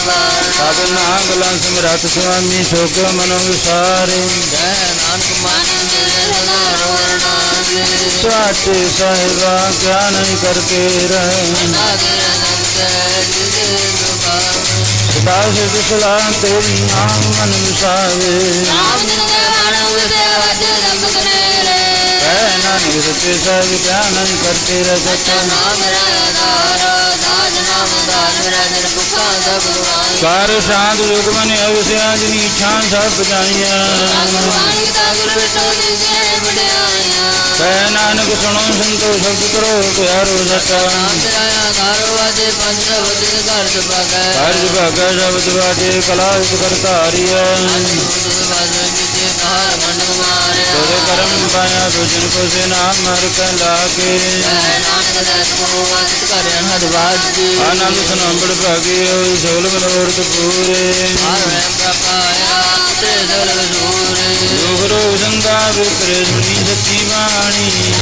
Speaker 2: ਬਾਰਾ
Speaker 1: ਤਬ ਨਾਗਲਾ ਸਮਰੱਥ ਸੁਆਮੀ ਸੋਗ ਮਨੋ ਵਿਸਾਰੇ
Speaker 2: ਜੈ ਨਾਨਕ ਮਨ ਮੇਰੇ ਸਦਾ ਰੋਰ ਨਾਗੇ
Speaker 1: ਸਾਚੇ ਸਾਹਿਬਾ ਕਿਆ ਨਹੀਂ ਕਰਤੇ ਰਹੇ
Speaker 2: ਨਾਗੇ ਅਨੰਤ ਜਿਦੇ ਦੁਬਾਰੇ
Speaker 1: ਸਦਾ ਸਿਧ ਸਲਾਹ ਤੇਰੀ ਨਾਮ ਮਨ ਵਿਸਾਵੇ
Speaker 2: ਨਾਮ ਜਿਨ ਦੇ ਮਨ ਉਸੇ ਵਜ ਰੰਗ ਬਨੇਰੇ
Speaker 1: ਕਹਿ ਨਾਨਕ ਸੱਚੇ ਸਾਹਿਬ ਕਿਆ ਨਹੀਂ ਕਰਤੇ ਰਹੇ
Speaker 2: ਸੱਚਾ ਨਾਮ ਮੇਰਾ ਆਧਾਰ ਸਾਜ ਨਾਮ ਦਾਨ ਮੇਰਾ ਜਨ ਪੁੱਖਾਂ ਸਭ ਗਵਾਈ
Speaker 1: ਕਰ ਸ਼ਾਂਤ ਯੁਗ ਮਨ ਅਵਸਿਆ ਜਿਨੀ ਇੱਛਾ ਸਭ ਬਜਾਈਆਂ
Speaker 2: ਭਗਵਾਨ ਕੀ ਤਾਗੁਰ ਵਿਟੋ ਦੀ ਜੈ ਵਡਿਆਈਆਂ
Speaker 1: ਕਹਿ ਨਾਨਕ ਸੁਣੋ ਸੰਤੋ ਸ਼ਬਦ ਕਰੋ ਪਿਆਰੋ ਸੱਚਾ
Speaker 2: ਨਾਮ ਮੇਰਾ ਆਧਾਰ ਵਾਜੇ ਪੰਜ ਸ਼ਬਦ ਦੇ ਘਰ ਚ ਪਾਗੈ
Speaker 1: ਹਰਿ ਭਾਗਾ ਸ਼ਬਦ ਵਾਜੇ ਕਲਾ ਇੱਕ ਕਰਤਾਰੀਆ ਤੋਰੇ ਕਰਮ ਪਾਇਆ ਦੁਜਨ ਕੋ ਸੇ ਨਾਮ ਮਰ ਕੇ ਲਾਗੇ ਆਨੰਦ ਸੁਨਾੰਬੜ ਭਾਗੇ ਹੋਈ ਸੋਲ ਮਨੋਰਥ ਪੂਰੇ ਲੋਕ ਰੋਗ ਸੰਦਾ ਵਿਤਰੇ ਸੁਣੀ ਸੱਚੀ ਬਾਣੀ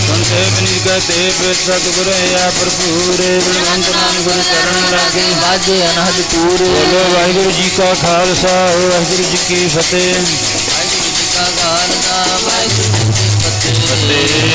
Speaker 1: ਬੰਦੇ ਬਨਿ ਕਹਤੇ ਪਿਤ ਸਤਿਗੁਰ ਆ ਭਰਪੂਰੇ ਬਲਵੰਤ ਨਾਮ ਗੁਰ ਚਰਨ ਲਾਗੇ
Speaker 2: ਬਾਜੇ ਅਨਹਦ ਪੂਰੇ
Speaker 1: ਬੋਲੋ ਵਾਹਿਗੁਰੂ ਜੀ ਕਾ ਖਾਲਸਾ ਵਾਹਿਗੁਰੂ ਜੀ ਕੀ ਫਤਿਹ
Speaker 2: ਵਾਹਿਗੁਰੂ ਜੀ ਕਾ ਖਾਲਸਾ ਵਾਹਿਗੁਰੂ ਜੀ ਕੀ ਫਤਿਹ
Speaker 1: ਫਤਿਹ।